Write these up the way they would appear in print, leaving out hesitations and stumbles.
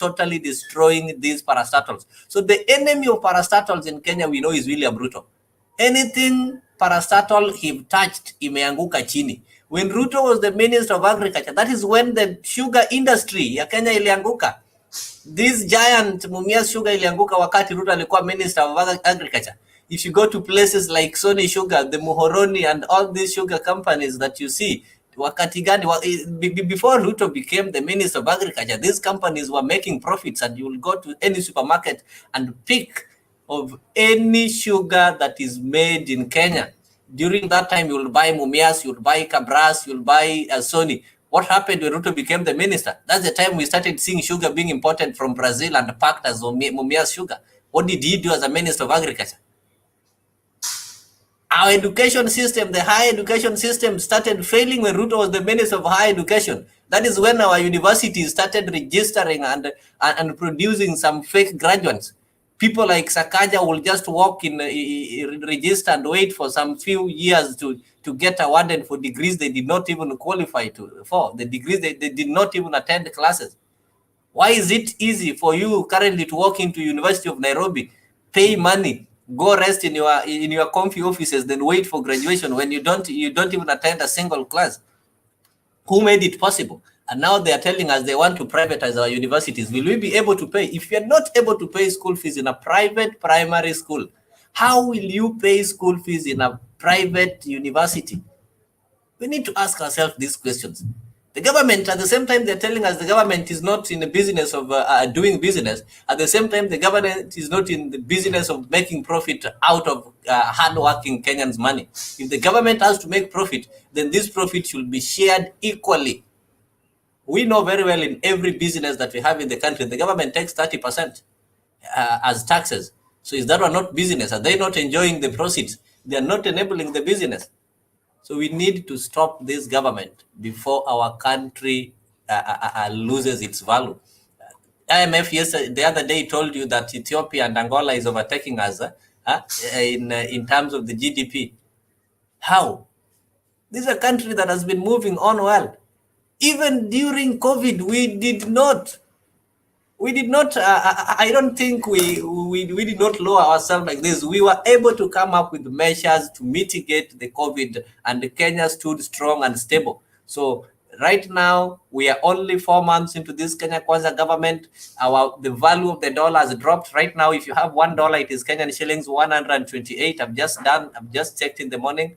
totally destroying these parastatals. So the enemy of parastatals in Kenya, we know, is William Ruto. Anything parastatal he touched, imeanguka chini. When Ruto was the Minister of Agriculture, that is when the sugar industry ya Kenya ilianguka. This giant Mumias Sugar ilianguka wakati Ruto alikuwa Minister of Agriculture. If you go to places like Sony Sugar, the Muhoroni, and all these sugar companies that you see, wakati gani, before Ruto became the Minister of Agriculture, these companies were making profits, and you will go to any supermarket and pick of any sugar that is made in Kenya. During that time, you will buy Mumias, you will buy Cabras, you will buy Sony. What happened when Ruto became the minister? That's the time we started seeing sugar being imported from Brazil and packed as Mumias sugar. What did he do as a Minister of Agriculture? Our education system, the higher education system, started failing when Ruto was the Minister of Higher Education. That is when our universities started registering and producing some fake graduates. People like Sakaja will just walk in, register and wait for some few years to get awarded for degrees they did not even qualify for. The degrees they did not even attend classes. Why is it easy for you currently to walk into University of Nairobi, pay money, go rest in your comfy offices, then wait for graduation when you don't even attend a single class? Who made it possible? And now they are telling us they want to privatize our universities. Will we be able to pay? If you're not able to pay school fees in a private primary school, how will you pay school fees in a private university? We need to ask ourselves these questions. The government, at the same time, they're telling us the government is not in the business of doing business. At the same time, the government is not in the business of making profit out of hard-working Kenyans' money. If the government has to make profit, then this profit should be shared equally. We know very well in every business that we have in the country, the government takes 30% as taxes. So is that one not business? Are they not enjoying the proceeds? They are not enabling the business. So we need to stop this government before our country loses its value. IMF the other day told you that Ethiopia and Angola is overtaking us in terms of the GDP. How? This is a country that has been moving on well. Even during COVID, we did not. I don't think we did not lower ourselves like this. We were able to come up with measures to mitigate the COVID, and Kenya stood strong and stable. So right now, we are only 4 months into this Kenya Kwanza government. The value of the dollar has dropped. Right now, if you have $1, it is Kenyan shillings 128. I've just checked in the morning.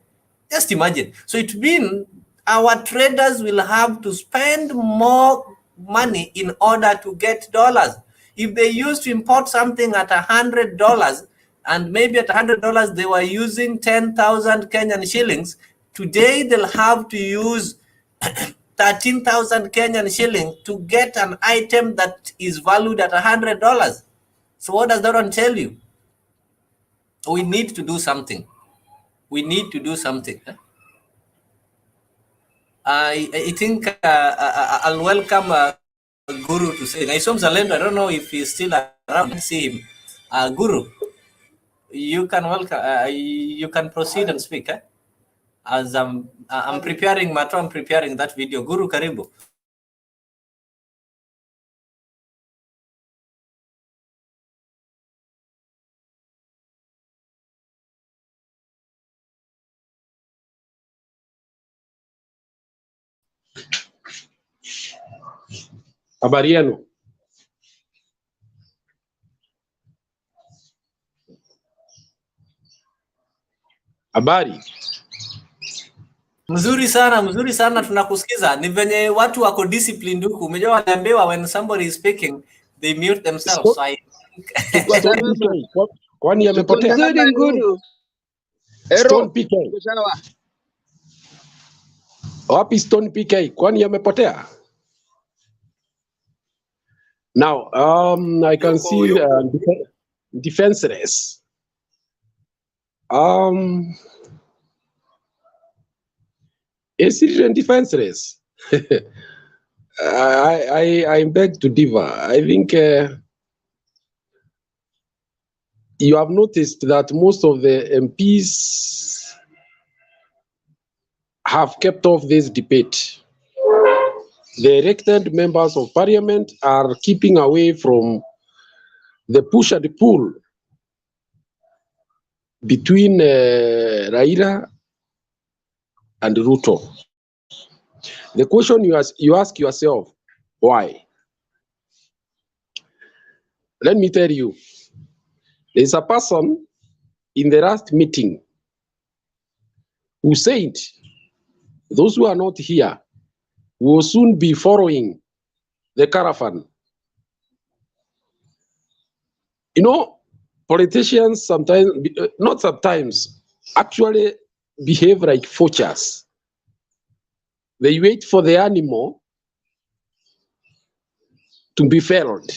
Just imagine. So it means our traders will have to spend more money in order to get dollars. If they used to import something at $100, and maybe at $100 they were using 10,000 Kenyan shillings, today they'll have to use 13,000 Kenyan shillings to get an item that is valued at $100. So what does that one tell you? We need to do something. We need to do something. I think I'll welcome Guru to say. I don't know if he's still around. See him. Guru, you can welcome. You can proceed and speak. As I'm preparing that video. Guru, karibu. Habari yenu. Habari. Mzuri sana tunakusikiza. Ni venye watu wako disciplined huku. Umejua wanaambiwa when somebody is speaking, they mute themselves. So I think Kwani amepotea? Stone PK. Wapi Stone PK? Kwani amepotea? Now, I can see defenseless. Is it defenseless? I beg to differ. I think you have noticed that most of the MPs have kept off this debate. the elected members of parliament are keeping away from the push and pull between Raila and Ruto. The question you ask yourself, why? Let me tell you, there's a person in the last meeting who said those who are not here will soon be following the caravan. You know, politicians sometimes, not sometimes, actually behave like poachers. They wait for the animal to be felled.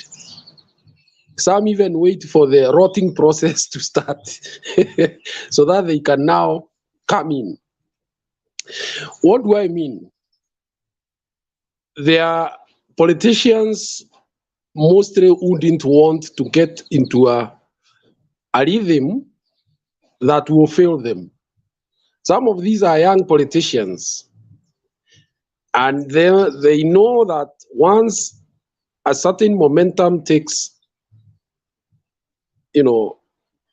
Some even wait for the rotting process to start so that they can now come in. What do I mean? There are politicians mostly wouldn't want to get into a rhythm that will fail them. Some of these are young politicians, and they know that once a certain momentum takes,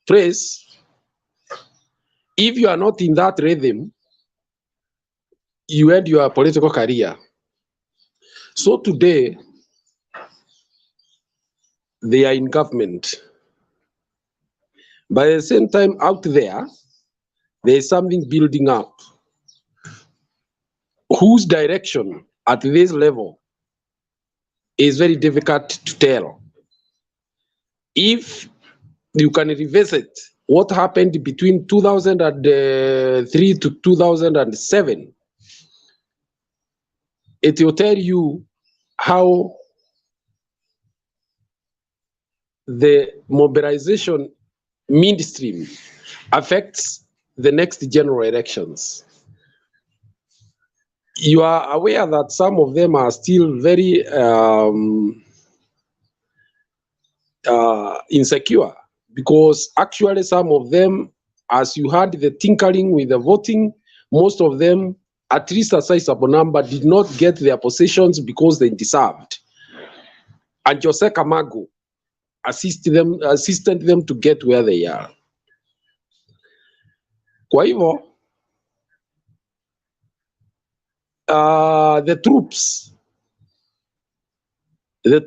place, if you are not in that rhythm, you end your political career. So today, they are in government. But at the same time, out there is something building up. Whose direction at this level is very difficult to tell. If you can revisit what happened between 2003 to 2007, it will tell you how the mobilization mainstream affects the next general elections. You are aware that some of them are still very insecure, because actually some of them, as you had the tinkering with the voting, most of them, at least a sizable number, did not get their positions because they deserved. And Jose Camargo assisted them to get where they are. Kwa hivyo, the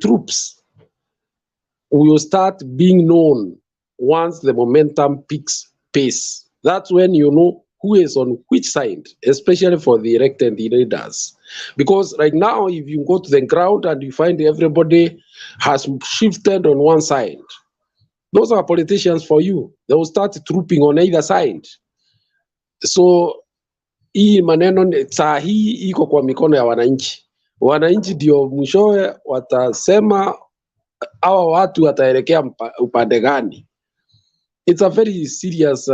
troops will start being known once the momentum picks pace. That's when you know who is on which side, especially for the elected leaders. Because right now, if you go to the ground and you find everybody has shifted on one side, those are politicians for you. They will start trooping on either side. So hii maneno saa hii iko kwa mikono ya wananchi. Wananchi ndio mwishowe watasema hawa watu wataelekea upande gani. It's a very serious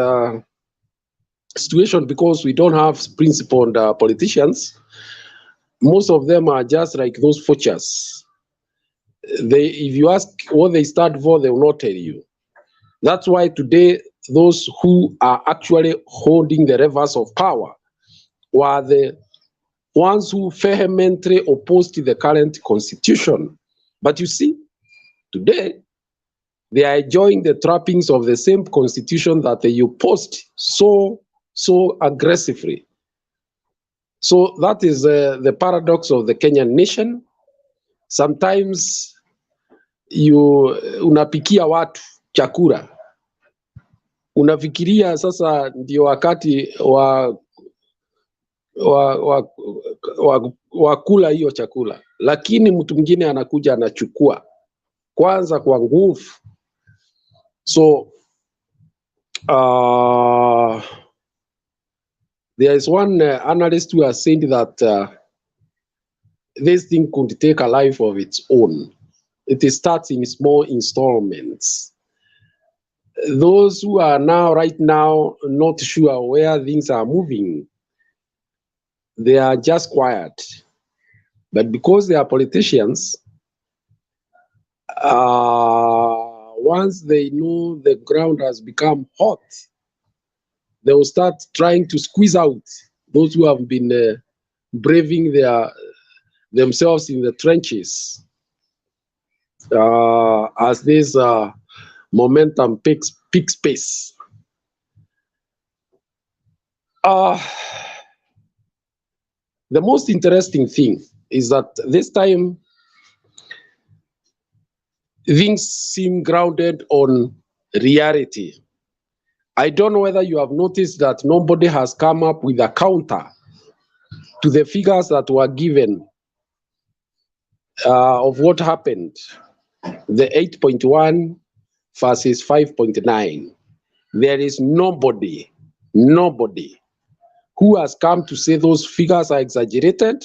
situation, because we don't have principled politicians. Most of them are just like those poachers. If you ask what they stand for, they will not tell you. That's why today, those who are actually holding the levers of power were the ones who vehemently opposed the current constitution. But you see, today, they are enjoying the trappings of the same constitution that they opposed so aggressively. So that is the paradox of the Kenyan nation. Sometimes unapikia watu chakula, unafikiria sasa ndio wakati wa kula hiyo chakula, lakini mtu mwingine anakuja anachukua kwanza kwa nguvu. So there is one analyst who has said that this thing could take a life of its own. It starts in small installments. Those who are right now not sure where things are moving, they are just quiet. But because they are politicians, once they know the ground has become hot, they will start trying to squeeze out those who have been braving themselves in the trenches as this momentum picks pace. The most interesting thing is that this time things seem grounded on reality. I don't know whether you have noticed that nobody has come up with a counter to the figures that were given of what happened, the 8.1 versus 5.9. There is nobody who has come to say those figures are exaggerated.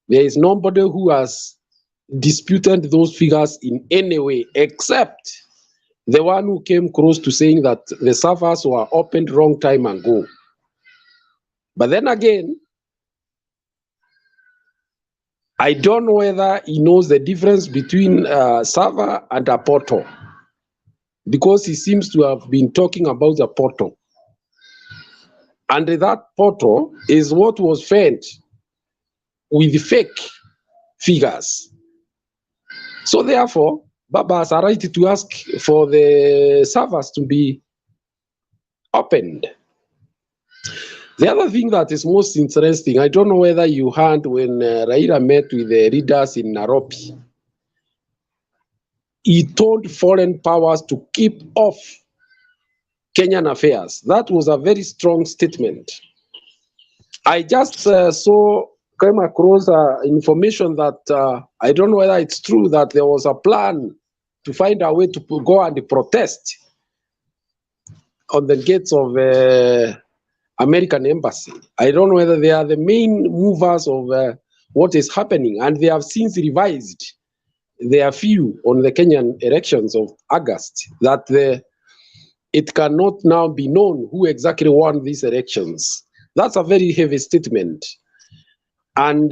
There is nobody who has disputed those figures in any way, except the one who came close to saying that the servers were opened wrong time ago. But then again, I don't know whether he knows the difference between a server and a portal, because he seems to have been talking about a portal. And that portal is what was fed with fake figures. So therefore, Baba has a right to ask for the servers to be opened. The other thing that is most interesting, I don't know whether you heard when Raila met with the leaders in Nairobi. He told foreign powers to keep off Kenyan affairs. That was a very strong statement. I just came across information that I don't know whether it's true, that there was a plan to find a way to go and protest on the gates of American embassy. I don't know whether they are the main movers of what is happening, and they have since revised their view on the Kenyan elections of August, that it cannot now be known who exactly won these elections. That's a very heavy statement. And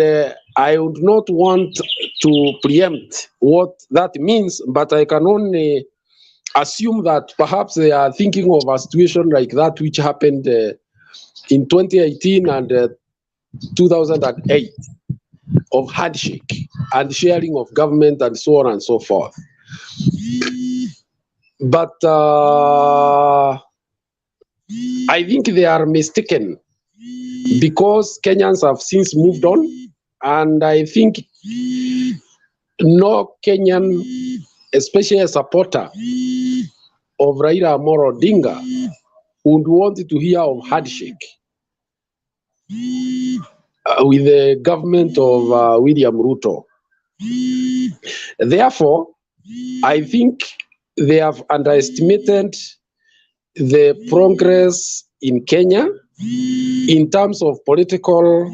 I would not want to preempt what that means, but I can only assume that perhaps they are thinking of a situation like that which happened in 2018 and 2008, of handshake and sharing of government and so on and so forth. But I think they are mistaken, because Kenyans have since moved on, and I think no Kenyan, especially a supporter of Raila Amolo Odinga, would want to hear of handshake with the government of William Ruto. Therefore, I think they have underestimated the progress in Kenya in terms of political,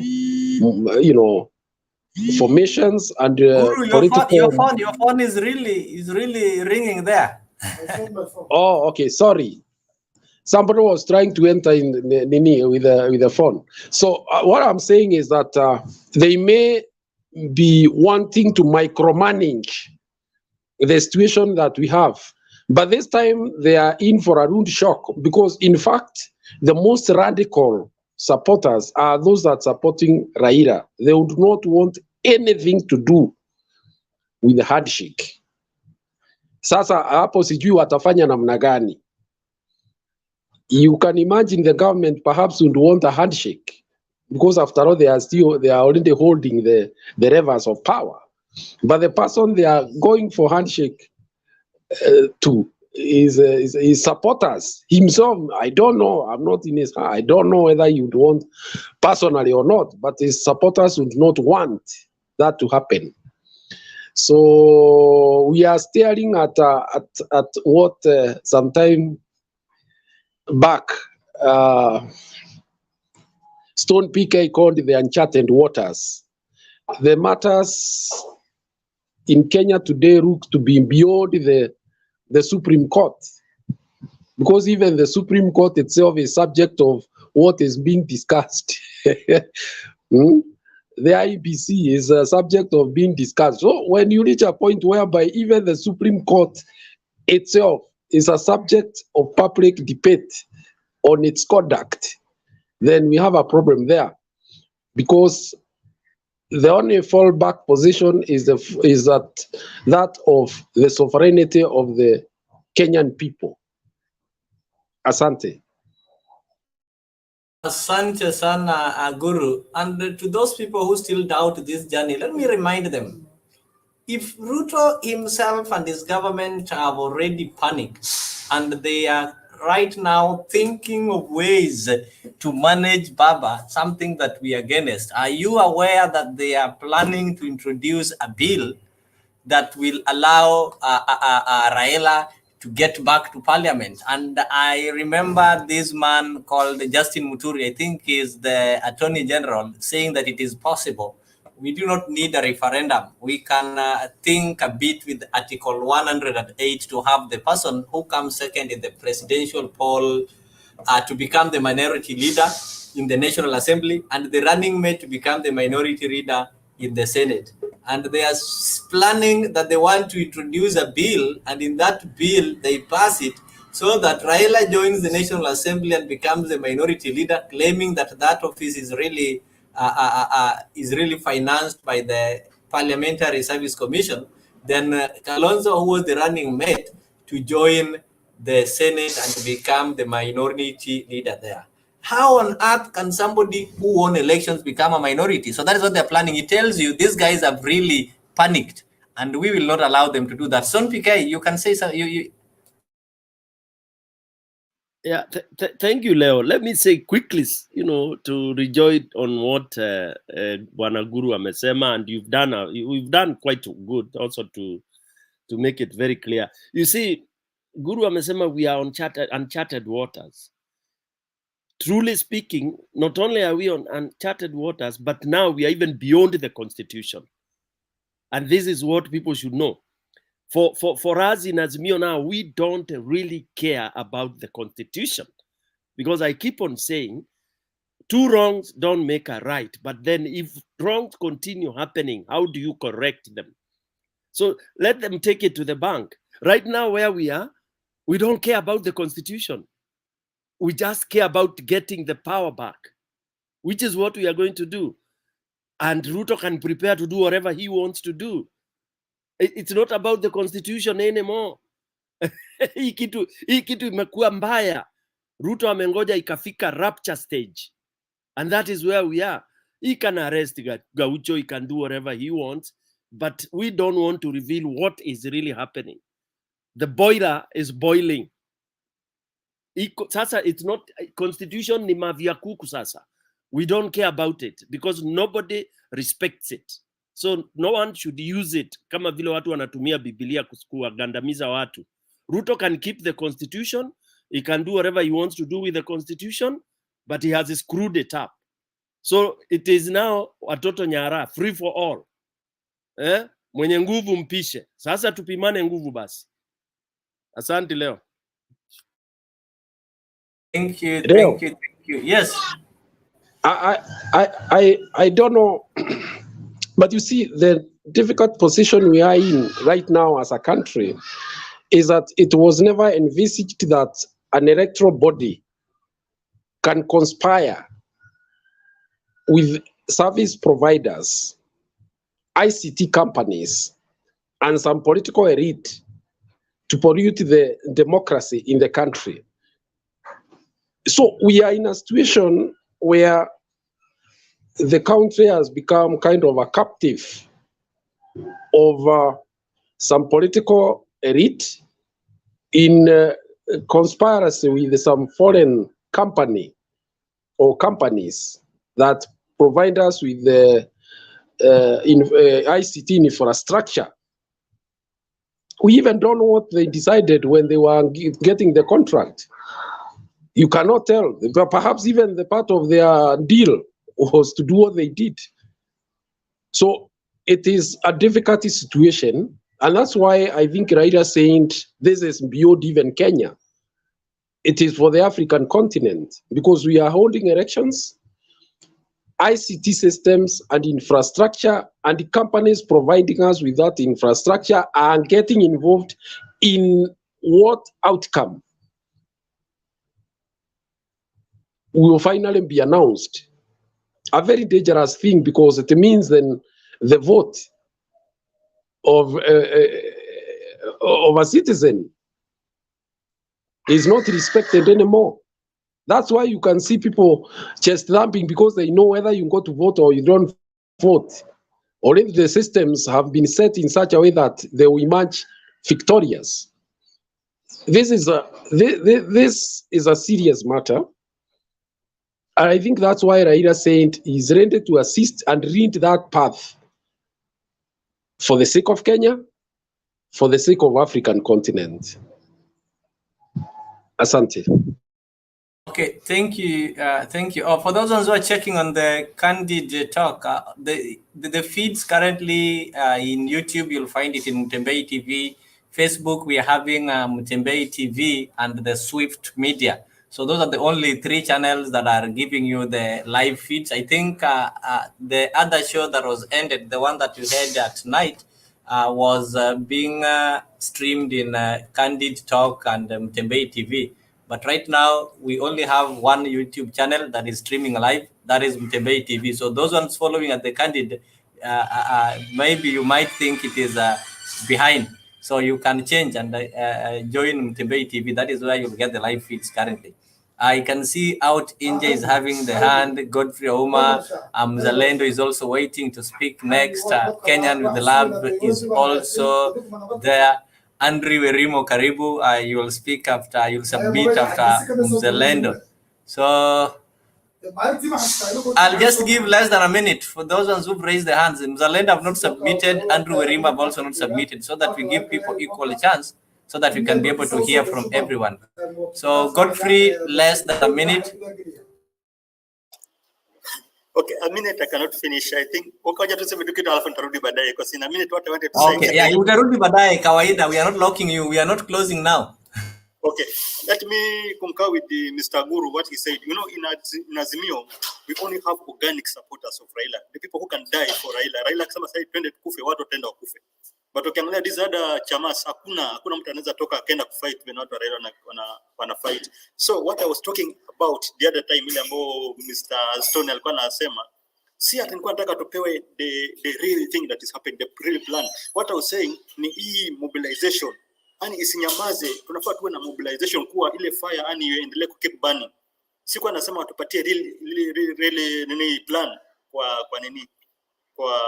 formations and Guru, political. your phone is really ringing there. Oh, okay, sorry. Somebody was trying to enter in with a phone. So what I'm saying is that they may be wanting to micromanage the situation that we have, but this time they are in for a rude shock, because in fact the most radical supporters are those that supporting Raila. They would not want anything to do with the handshake. Sasa hapo sijui watafanya namna gani. You can imagine the government perhaps would want a handshake, because after all they are already holding the levers of power. But the person they are going for handshake to is supporters. Himself, I don't know. I'm not in his heart. I don't know whether he would want personally or not, but his supporters would not want that to happen. So we are staring at what some time back Stone PK called the uncharted waters. The matters in Kenya today look to be beyond the Supreme Court, because even the Supreme Court itself is subject of what is being discussed. The IBC is a subject of being discussed. So when you reach a point whereby even the Supreme Court itself is a subject of public debate on its conduct, then we have a problem there, because the only fallback position is that of the sovereignty of the Kenyan people. Asante. Asante sana, Guru. And to those people who still doubt this journey, let me remind them. If Ruto himself and his government have already panicked and they are right now thinking of ways to manage Baba, something that we are against, are you aware that they are planning to introduce a bill that will allow Raila to get back to parliament? And I remember this man called Justin Muturi, I think is the Attorney General, saying that it is possible. We do not need a referendum. We can think a bit with Article 108 to have the person who comes second in the presidential poll to become the minority leader in the National Assembly, and the running mate to become the minority leader in the Senate. And they are planning that they want to introduce a bill, and in that bill they pass it so that Raila joins the National Assembly and becomes the minority leader, claiming that that office is really financed by the Parliamentary Service Commission. Then Kalonzo, who was the running mate, to join the Senate and become the minority leader there. How on earth can somebody who won elections become a minority? So that is what they're planning. It tells you these guys have really panicked, and we will not allow them to do that. Son PK, you can say something. Yeah, thank you, Leo. Let me say quickly, to rejoice on what Bwana Guru amesema, and we've done quite good also to make it very clear. You see, Guru amesema we are on uncharted waters. Truly speaking, not only are we on uncharted waters, but now we are even beyond the constitution. And this is what people should know. For us in Azimio now, we don't really care about the constitution, because I keep on saying two wrongs don't make a right. But then if wrongs continue happening, how do you correct them? So let them take it to the bank. Right now where we are, we don't care about the constitution. We just care about getting the power back, which is what we are going to do. And Ruto can prepare to do whatever he wants to do. It's not about the constitution anymore. Hii kitu imekuwa mbaya. Ruto amengoja ikafika rapture stage. And that is where we are. He can arrest Gaucho, he can do whatever he wants, but we don't want to reveal what is really happening. The boiler is boiling. Sasa, it's not constitution ni mavia kuku sasa. We don't care about it because nobody respects it. So no one should use it kama vile watu wanatumia Biblia kuwagandamiza watu. Ruto can keep the constitution. He can do whatever he wants to do with the constitution, but he has screwed it up. So it is now watoto nyara, free for all. Mwenye nguvu mpishe. Sasa tupimane nguvu basi. Asante Leo. Thank you. Yes. I don't know, but you see, the difficult position we are in right now as a country is that it was never envisaged that an electoral body can conspire with service providers, ICT companies, and some political elite to pollute the democracy in the country. So we are in a situation where the country has become kind of a captive of some political elite in conspiracy with some foreign company or companies that provide us with the ICT infrastructure. We even don't know what they decided when they were getting the contract. You cannot tell. Perhaps even the part of their deal was to do what they did. So it is a difficult situation. And that's why I think Raila saying this is beyond even Kenya. It is for the African continent because we are holding elections, ICT systems and infrastructure, and the companies providing us with that infrastructure are getting involved in what outcome will finally be announced. a very dangerous thing, because it means then the vote of a citizen is not respected anymore. That's why you can see people chest thumping, because they know whether you go to vote or you don't vote. Already the systems have been set in such a way that they will emerge victorious. This is a serious matter. I think that's why Raila said he's ready to assist and lead that path for the sake of Kenya, for the sake of African continent. Asante. Okay, thank you. Thank you. For those ones who are checking on the Candid Talk, the feeds currently in YouTube, you'll find it in Mutembei TV. Facebook, we are having Mutembei TV and the Swift Media. So those are the only 3 channels that are giving you the live feeds. I think the other show that was ended, the one that you heard at night, was being streamed in Candid Talk and Mutembei TV. But right now, we only have one YouTube channel that is streaming live. That is Mutembei TV. So those ones following at the Candid, maybe you might think it is behind. So you can change and join Mutembei TV. That is where you'll get the live feeds currently. I can see out India is having the hand. Godfrey Ouma, Mzalendo is also waiting to speak next. Kenyan with the lab is also there. Andrew Werimo Karibu, you will speak after, you'll submit after Mzalendo. So I'll just give less than a minute for those ones who've raised their hands. Mzalendo have not submitted, Andrew Werimo have also not submitted, so that we give people equal chance, so that we can be able to hear from everyone. So Godfrey, less than a minute. Okay, a minute I cannot finish. I think wakaja tuseme tu kitu alafu nitarudi baadaye because in a minute what I wanted to say. Okay, yeah, utarudi baadaye kawaida. We are not locking you. We are not closing now. Okay, let me concur with Mr. Guru what he said. You know, in Azimio, we only have organic supporters of Raila. The people who can die for Raila. Raila kama sasa twende kufe, watu tenda kufe. But ukiangalia these other chamas, hakuna mtu anaweza toka akaenda kufight when watu wa Raila wana fight. So what I was talking about the other time ile ambao Mr. Stone alikuwa anasema, si ati nilikuwa nataka tupewe the real thing that is happening, the real plan. What I was saying ni hii mobilization. Ani isinyamaze, tunafaa tuwe na mobilization kuwa ile fire ani iendelee ku keep burning. Sikuwa nasema watupatie real nini plan kwa nini kwa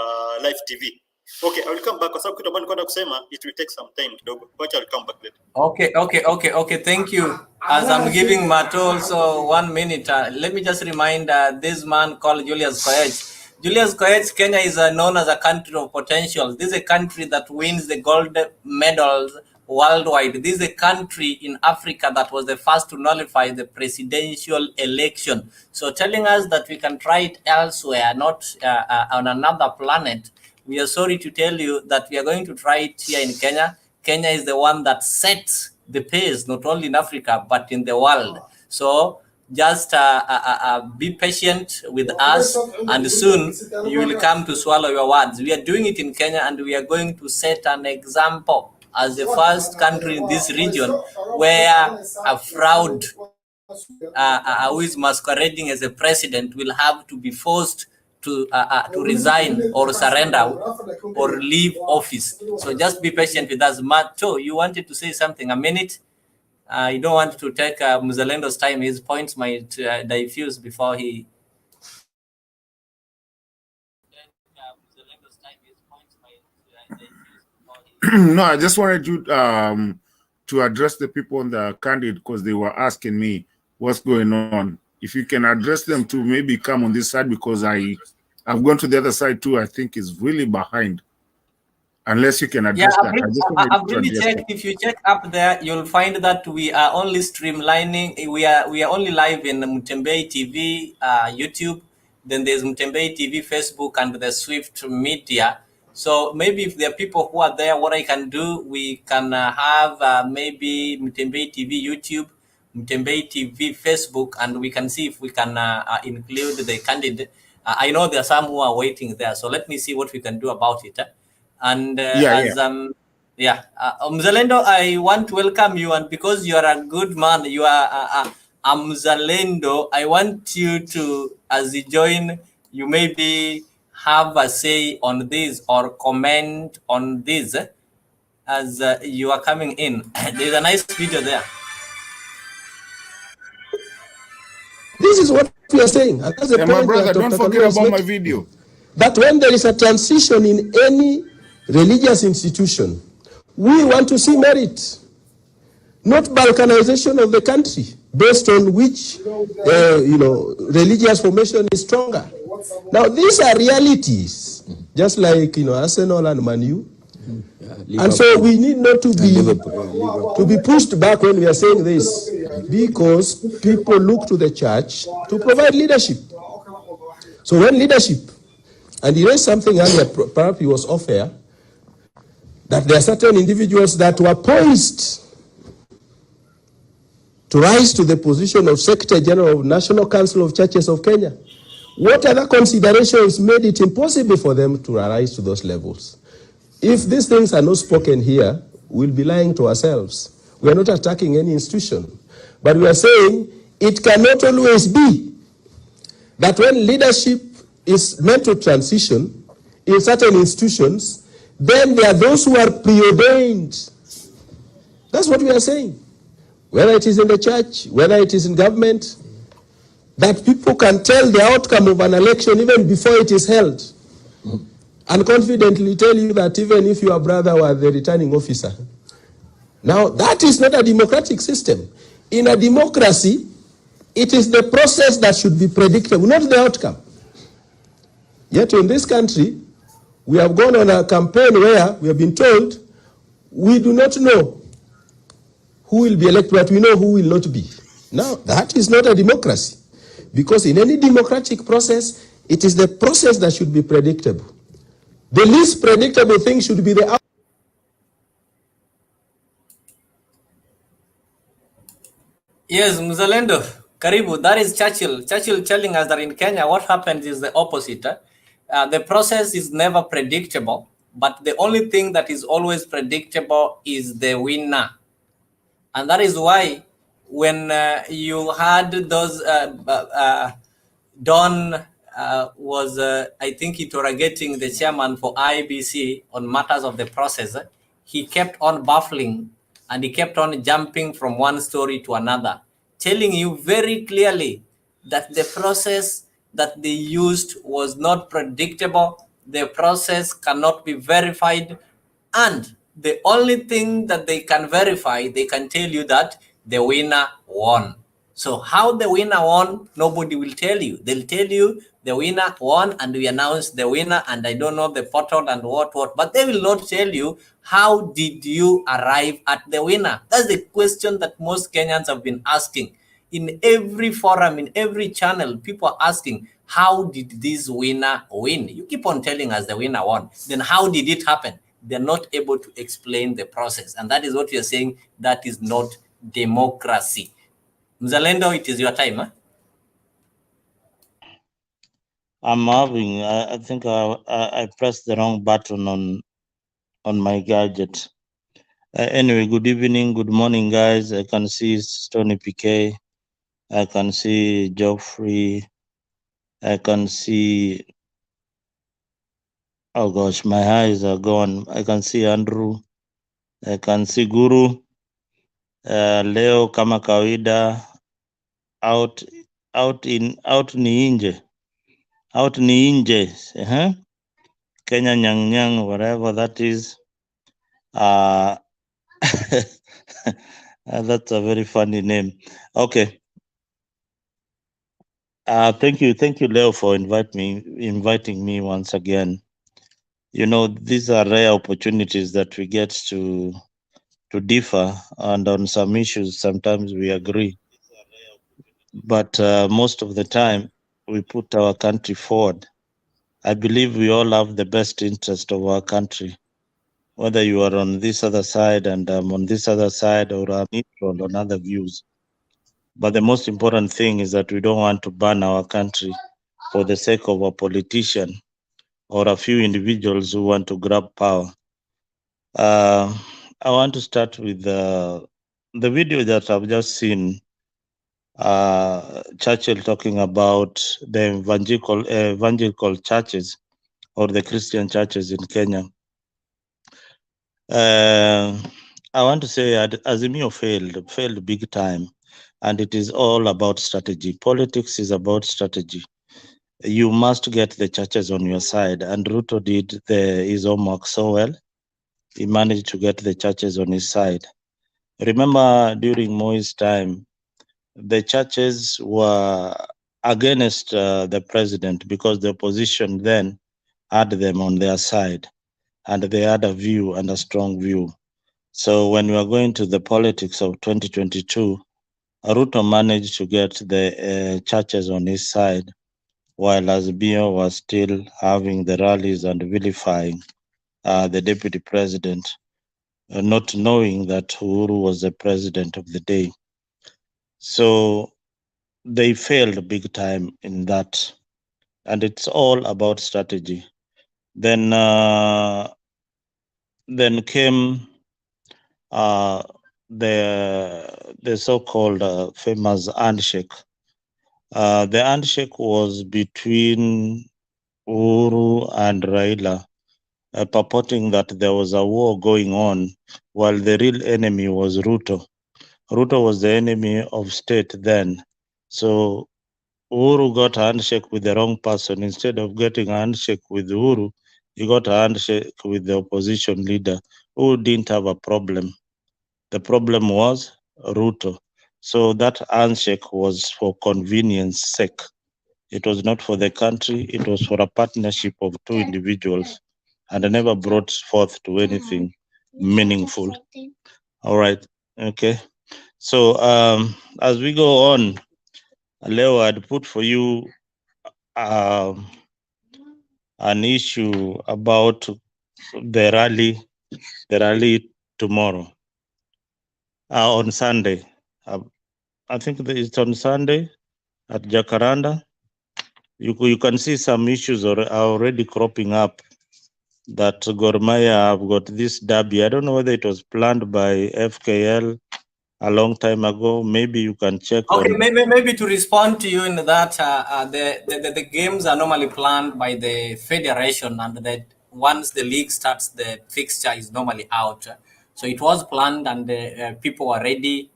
live TV. Okay, I will come back kwa sababu kitu ambacho nilikuwa kusema it will take some time kidogo. But I will come back later. Okay. Thank you. As I'm giving Mato also 1 minute, let me just remind this man called Julius Koech. Julius Koech, Kenya is known as a country of potential. This is a country that wins the gold medals worldwide. This is a country in Africa that was the first to nullify the presidential election. So telling us that we can try it elsewhere, not on another planet, we are sorry to tell you that we are going to try it here in Kenya. Kenya is the one that sets the pace, not only in Africa, but in the world. So just be patient with us, and soon you will come to swallow your words. We are doing it in Kenya, and we are going to set an example as the first country in this region where a fraud who is masquerading as a president will have to be forced to resign or surrender or leave office. So just be patient with us. Mato, you wanted to say something, a minute? You don't want to take Mzalendo's time. His points might diffuse before he... No, I just wanted you to address the people on the Candid because they were asking me what's going on. If you can address them to maybe come on this side, because I've gone to the other side too. I think it's really behind. Unless you can address that. I've really checked. If you check up there, you'll find that we are only streamlining. We are only live in Mutembei TV, YouTube. Then there's Mutembei TV, Facebook, and the Swift Media. So maybe if there are people who are there, what I can do, we can have maybe Mutembei TV, YouTube, Mutembei TV, Facebook, and we can see if we can include the candidate. I know there are some who are waiting there. So let me see what we can do about it. And Mzalendo, I want to welcome you, and because you are a good man, you are Mzalendo, I want you to, as you join, you maybe have a say on this or comment on this as you are coming in. There's a nice video there. This is what we are saying. And that's the point my brother, that don't Dr. forget Kalua is about my making. video. That when there is a transition in any religious institution, we want to see merit, not balkanization of the country based on which religious formation is stronger. Now these are realities, just like Arsenal and Man U. And so we need not to be pushed back when we are saying this, because people look to the church to provide leadership. So when leadership, and he raised something earlier, perhaps he was off air, that there are certain individuals that were poised to rise to the position of Secretary General of National Council of Churches of Kenya. What other considerations made it impossible for them to rise to those levels? If these things are not spoken here, we'll be lying to ourselves. We are not attacking any institution, but we are saying it cannot always be that when leadership is meant to transition in certain institutions, then there are those who are preordained. That's what we are saying. Whether it is in the church, whether it is in government, that people can tell the outcome of an election even before it is held, and confidently tell you that even if your brother was the returning officer. Now, that is not a democratic system. In a democracy, it is the process that should be predictable, not the outcome. Yet in this country, we have gone on a campaign where we have been told we do not know who will be elected, but we know who will not be. Now, that is not a democracy, because in any democratic process, it is the process that should be predictable. The least predictable thing should be the outcome. Yes, Mzalendo, Karibu, that is Churchill. Churchill telling us that in Kenya, what happens is the opposite. The process is never predictable, but the only thing that is always predictable is the winner. And that is why when you had those, Don was, I think, interrogating the chairman for IBC on matters of the process, he kept on baffling and he kept on jumping from one story to another, telling you very clearly that the process that they used was not predictable, the process cannot be verified, and the only thing that they can verify, they can tell you that the winner won. So how the winner won, nobody will tell you. They'll tell you the winner won and we announced the winner and I don't know the portal and what, but they will not tell you how did you arrive at the winner. That's the question that most Kenyans have been asking. In every forum, in every channel, people are asking, how did this winner win? You keep on telling us the winner won. Then how did it happen? They're not able to explain the process. And that is what you're saying, that is not democracy. Mzalendo, it is your time. Huh? I'm having, I think I pressed the wrong button on my gadget. Anyway, good evening, good morning, guys. I can see Stony PK. I can see Geoffrey. I can see, oh gosh, my eyes are gone. I can see Andrew. I can see Guru. Leo kama kawaida, out ni nje. Out ni nje. Kenya Nyang Nyang, whatever that is. That's a very funny name. Okay. Thank you, Leo, for inviting me once again. You know, these are rare opportunities that we get to differ, and on some issues, sometimes we agree. But most of the time, we put our country forward. I believe we all have the best interest of our country, whether you are on this other side and I'm on this other side, or I'm neutral on other views. But the most important thing is that we don't want to burn our country for the sake of a politician or a few individuals who want to grab power. I want to start with the video that I've just seen Churchill talking about the evangelical churches or the Christian churches in Kenya. I want to say Azimio failed big time, and it is all about strategy. Politics is about strategy. You must get the churches on your side, and Ruto did his homework so well. He managed to get the churches on his side. Remember, during Moi's time, the churches were against the president because the opposition then had them on their side, and they had a view and a strong view. So when we are going to the politics of 2022, Ruto managed to get the churches on his side, while Azimio was still having the rallies and vilifying the deputy president, not knowing that Uhuru was the president of the day. So they failed big time in that, and it's all about strategy. Then came the so-called famous handshake. The handshake was between Uhuru and Raila, purporting that there was a war going on, while the real enemy was Ruto. Ruto was the enemy of state then. So Uhuru got a handshake with the wrong person. Instead of getting a handshake with Uhuru, he got a handshake with the opposition leader who didn't have a problem. The problem was Ruto. So that handshake was for convenience sake. It was not for the country. It was for a partnership of two individuals, and never brought forth to anything meaningful. All right. Okay. So as we go on, Leo, I'd put for you an issue about the rally tomorrow, on Sunday. I think it's on Sunday at Jacaranda. You can see some issues are already cropping up. That Gor Mahia have got this derby. I don't know whether it was planned by FKL a long time ago. Maybe you can check Okay, on. maybe to respond to you in that, the games are normally planned by the federation, and that once the league starts, the fixture is normally out. So it was planned, and people were ready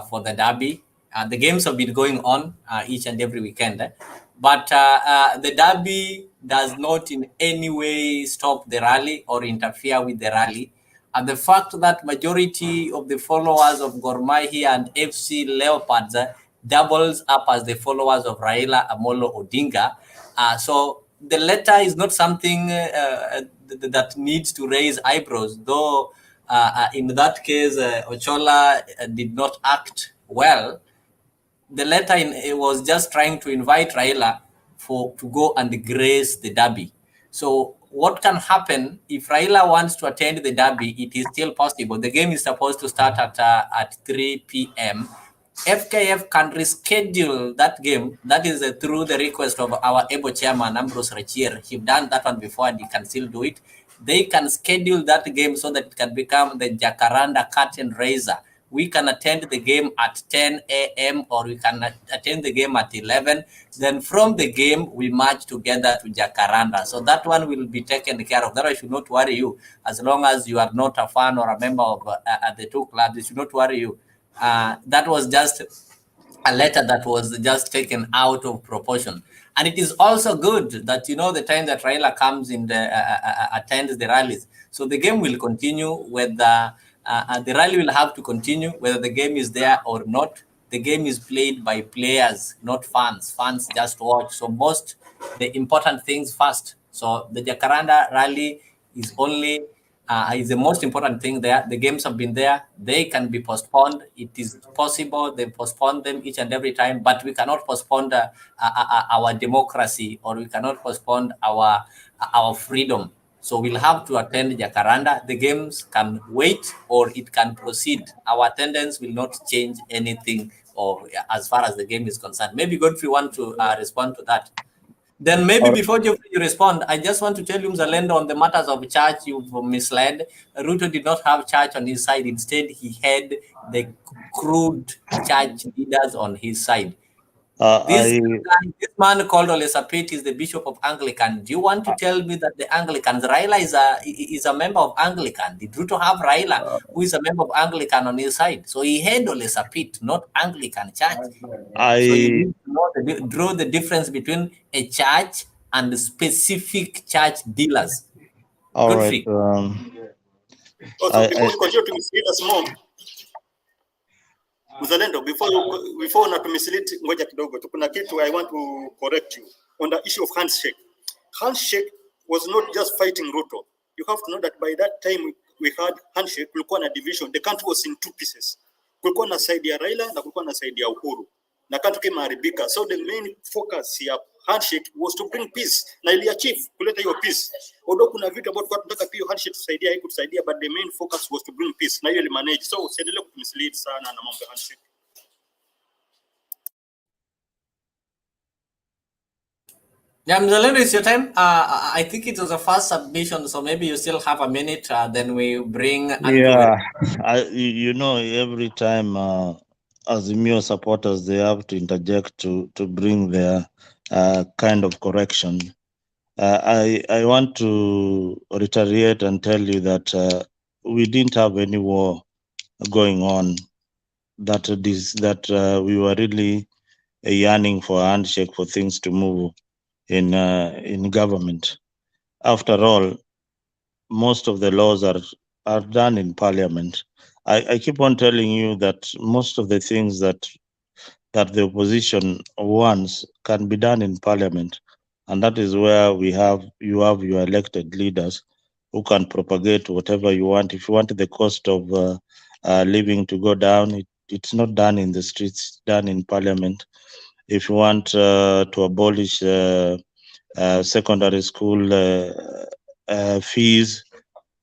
for the derby. The games have been going on each and every weekend, but the derby does not in any way stop the rally or interfere with the rally. And the fact that majority of the followers of Gor Mahia and FC Leopards doubles up as the followers of Raila Amolo Odinga. So the letter is not something that needs to raise eyebrows, though in that case, Ochola did not act well. The letter it was just trying to invite Raila to go and grace the derby. So what can happen if Raila wants to attend the derby? It is still possible. The game is supposed to start at 3 p.m. FKF can reschedule that game. That is through the request of our able chairman, Ambrose Rachier. He've done that one before and he can still do it. They can schedule that game so that it can become the Jacaranda curtain raiser. We can attend the game at 10 a.m. or we can attend the game at 11. Then from the game, we march together to Jacaranda. So that one will be taken care of. That I should not worry you. As long as you are not a fan or a member of the two clubs, it should not worry you. That was just a letter that was just taken out of proportion. And it is also good that, the time that Raila comes in, attends the rallies. So the game will continue whether the rally will have to continue, whether the game is there or not. The game is played by players, not fans. Fans just watch. So the important things first. So the Jacaranda rally is only is the most important thing there. The games have been there. They can be postponed. It is possible they postpone them each and every time, but we cannot postpone our democracy, or we cannot postpone our freedom. So we'll have to attend Jacaranda. The games can wait or it can proceed. Our attendance will not change anything or as far as the game is concerned. Maybe Godfrey want to respond to that. Then maybe Or- before you respond, I just want to tell you, Mzalendo, on the matters of church, you've misled. Ruto did not have church on his side. Instead, he had the crude church leaders on his side. This man called Ole Sapit is the Bishop of Anglican. Do you want to tell me that the Anglicans, Raila is a member of Anglican? Did Ruto have Raila, who is a member of Anglican, on his side? So he had Ole Sapit, not Anglican church. So you need to draw the difference between a church and specific church dealers. all Godfrey. right. Also, before you continue to mislead us more, Mzalendo, before not to mislead, ngoja kidogo, kuna kitu I want to correct you on the issue of handshake. Handshake was not just fighting Ruto. You have to know that by that time we had handshake, kulikuwa na division. The country was in two pieces. Kulikuwa na side ya Raila na kulikuwa na side ya Uhuru. Na country kama haribika. So the main focus ya handshake was to bring peace. Na ili achieve kuleta hiyo peace. Although kuna vitu ambavyo tunataka pia handshake tusaidia, haikutusaidia, but the main focus was to bring peace. Na hiyo ili manage. So usiendelee kumislead sana na mambo ya handshake. Yeah, Mzalendo, it's your time. I think it was a first submission, so maybe you still have a minute. Then we bring. Yeah, you know, every time Azimio supporters, they have to interject to bring their kind of correction. I want to reiterate and tell you that we didn't have any war going on. That we were really yearning for a handshake for things to move in government. After all, most of the laws are done in parliament. I keep on telling you that most of the things that the opposition wants can be done in parliament, and that is where you have your elected leaders who can propagate whatever you want. If you want the cost of living to go down, it's not done in the streets, it's done in parliament. If you want to abolish secondary school fees,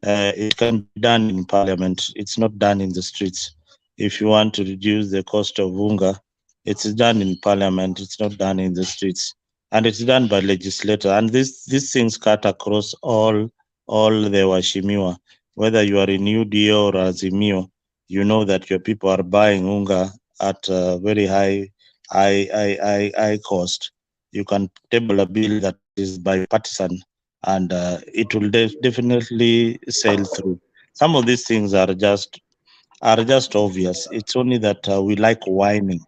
it can be done in parliament. It's not done in the streets. If you want to reduce the cost of unga, it's done in parliament. It's not done in the streets, and it's done by legislator. And these things cut across all the washimiwa. Whether you are in UDO or Azimio, you know that your people are buying unga at a very high cost. You can table a bill that is bipartisan, and it will definitely sail through. Some of these things are just obvious. It's only that we like whining.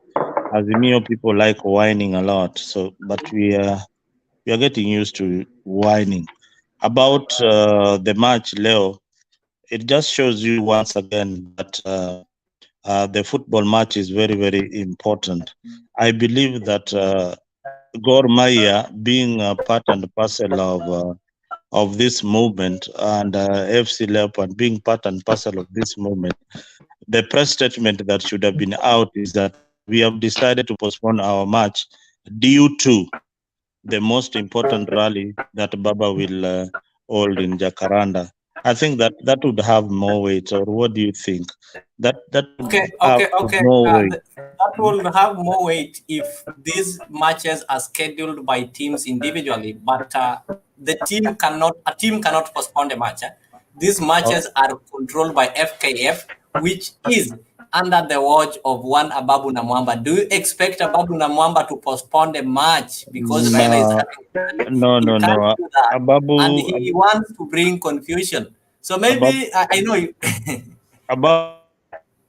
Azimio people like whining a lot. So, but we are getting used to whining. About the match, Leo, it just shows you once again that the football match is very, very important. I believe that Gor Mahia, being a part and parcel of this movement, and FC Leopard being part and parcel of this movement, the press statement that should have been out is that we have decided to postpone our match due to the most important rally that Baba will hold in Jacaranda. I think that would have more weight. Or what do you think? That Okay. more weight. That will have more weight if these matches are scheduled by teams individually, but a team cannot postpone the match. These matches are controlled by FKF, which is under the watch of one Ababu Namwamba. Do you expect Ababu Namwamba to postpone the match because Raila is having No. Ababu, and he wants to bring confusion? So maybe I know you.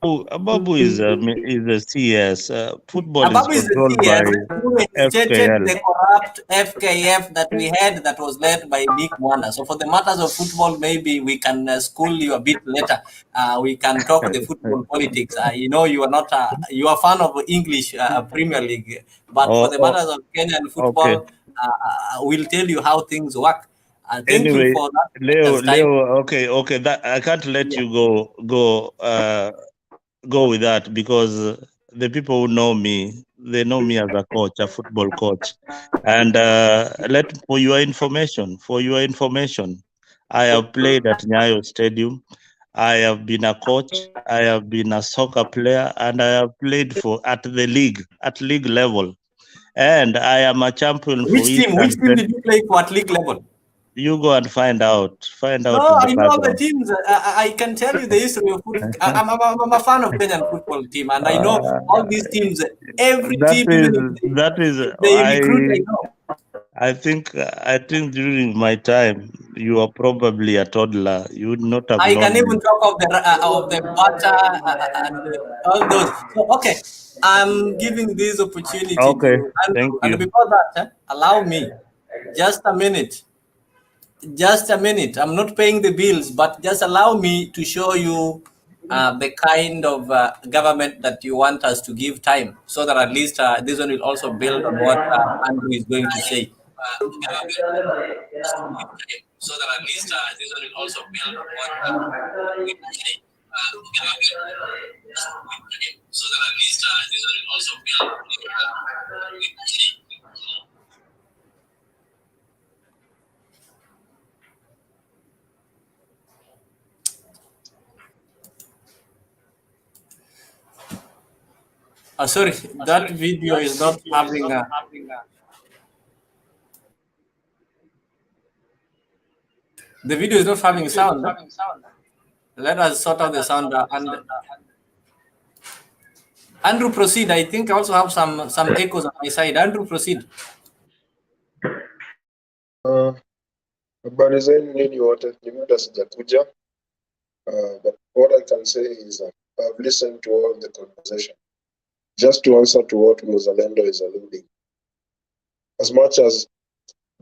Ababu is a CS. Football Ababu is controlled by FKL. The corrupt FKF that we had that was led by Nick Mwanda. So for the matters of football, maybe we can school you a bit later. We can talk the football politics. You are not you are a fan of English Premier League, but for the matters of Kenyan football, we'll tell you how things work. Thank you for that. Leo, okay. That I can't let you go with that, because the people who know me, they know me as a coach, a football coach. And for your information, I have played at Nyayo Stadium. I have been a coach. I have been a soccer player, and I have played at league level. And I am a champion for Which it. team? Which team did you play for at league level? You go and find out. Find out No, in the I know all the background. teams. I can tell you the history of football. I'm a fan of Kenyan football team, and I know all these teams. Every team, even if they recruit, I know. I think during my time you were probably a toddler. You would not have I can known. even talk of the butter and all those. So okay, I'm giving this opportunity Okay, to thank Andrew, you. and before that, allow me just a minute. Just a minute. I'm not paying the bills, but just allow me to show you the kind of government that you want us to give time, so that at least this one will also build on what Andrew is going to say. So that at least this one will also build on what we say. So that at least this one will also build on what we say. Sorry, that video is not having a. The video is not having sound. Let us sort out the sound. And Andrew, proceed. I think I also have some echoes on my side. Andrew, proceed. Habari zenu nyinyi wote, ni muda sijakuja. But what I can say is I've listened to all the conversation. Just to answer to what Muzalendo is alluding. As much as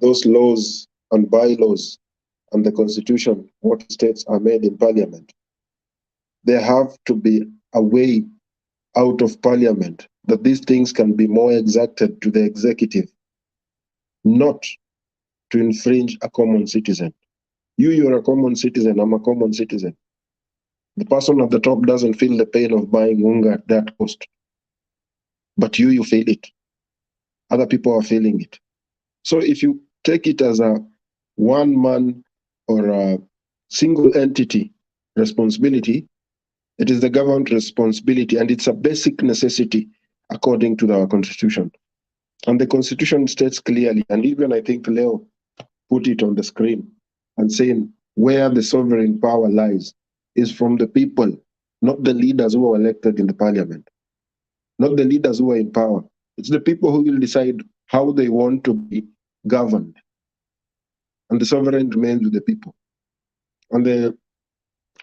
those laws and bylaws and the constitution, what states are made in parliament, there have to be a way out of parliament that these things can be more exacted to the executive, not to infringe a common citizen. You're a common citizen, I'm a common citizen. The person at the top doesn't feel the pain of buying unga at that cost. But you feel it. Other people are feeling it. So if you take it as a one man or a single entity responsibility, it is the government responsibility, and it's a basic necessity according to our constitution. And the constitution states clearly, and even I think Leo put it on the screen and saying where the sovereign power lies is from the people, not the leaders who are elected in the parliament, not the leaders who are in power. It's the people who will decide how they want to be governed. And the sovereign remains with the people. And the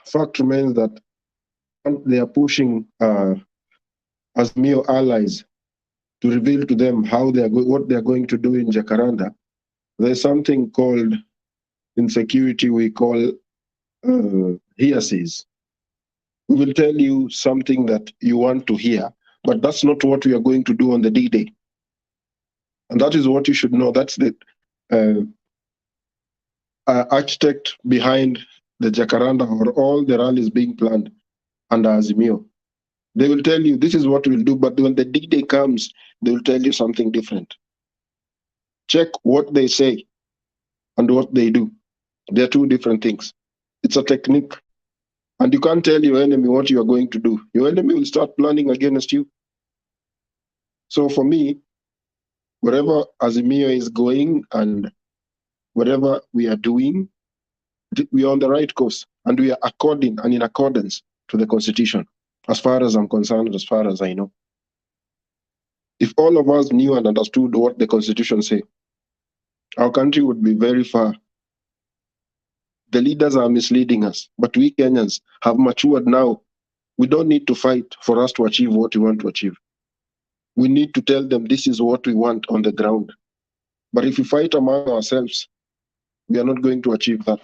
fact remains that they are pushing as mere allies to reveal to them how they are what they are going to do in Jacaranda. There's something called in security we call hearsays. We will tell you something that you want to hear, but that's not what we are going to do on the D-Day. And that is what you should know. That's the architect behind the Jacaranda or all the rallies being planned under Azimio. They will tell you this is what we'll do, but when the D-Day comes, they will tell you something different. Check what they say and what they do. They're two different things. It's a technique. And you can't tell your enemy what you are going to do. Your enemy will start planning against you. So for me, wherever Azimio is going and whatever we are doing, we are on the right course, and we are according and in accordance to the Constitution, as far as I'm concerned, as far as I know. If all of us knew and understood what the Constitution says, our country would be very far. The leaders are misleading us, but we Kenyans have matured now. We don't need to fight for us to achieve what we want to achieve. We need to tell them this is what we want on the ground. But if we fight among ourselves, we are not going to achieve that.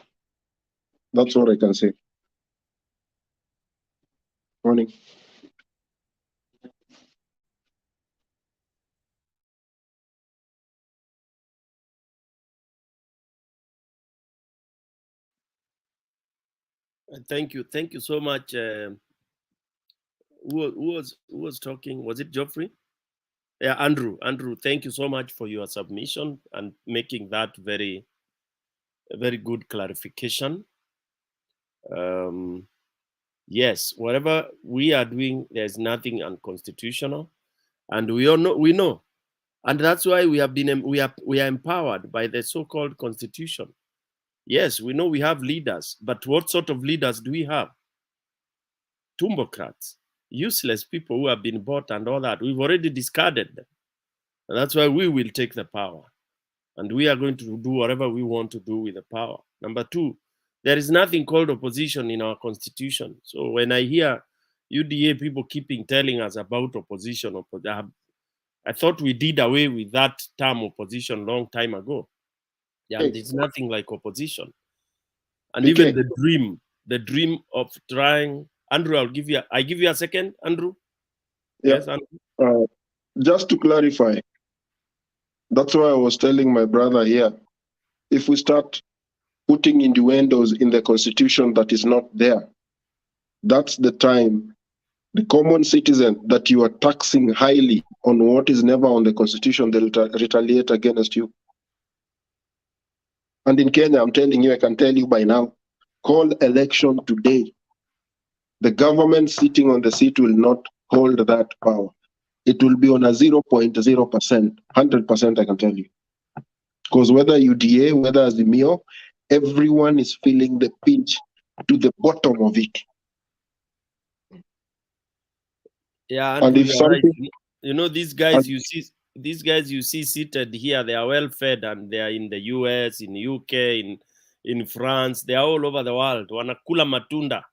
That's what I can say. Morning. Thank you so much. Who was talking? Was it Geoffrey? Yeah, Andrew. Andrew, thank you so much for your submission and making that very good clarification. Yes, whatever we are doing, there's nothing unconstitutional, and we know And that's why we are empowered by the so-called constitution. Yes, we know we have leaders, but what sort of leaders do we have? Tumbocrats, useless people who have been bought and all that. We've already discarded them. And that's why we will take the power. And we are going to do whatever we want to do with the power. Number two, there is nothing called opposition in our constitution. So when I hear UDA people keeping telling us about opposition, I thought we did away with that term opposition long time ago. Yeah, there's nothing like opposition. And even the dream of trying, Andrew, I give you a second, Andrew. Yeah. Yes, Andrew. Just to clarify, that's why I was telling my brother here, if we start putting innuendos in the constitution that is not there, that's the time the common citizen that you are taxing highly on what is never on the constitution, they'll retaliate against you. And in Kenya, I'm telling you, I can tell you by now, call election today. The government sitting on the seat will not hold that power. It will be on a 0.0%, 100%, I can tell you. Because whether UDA, whether Azimio, everyone is feeling the pinch to the bottom of it. Yeah, and if something, right. You know, these guys you see seated here, they are well fed, and they are in the US, in UK, in France, they are all over the world. Wanakula matunda.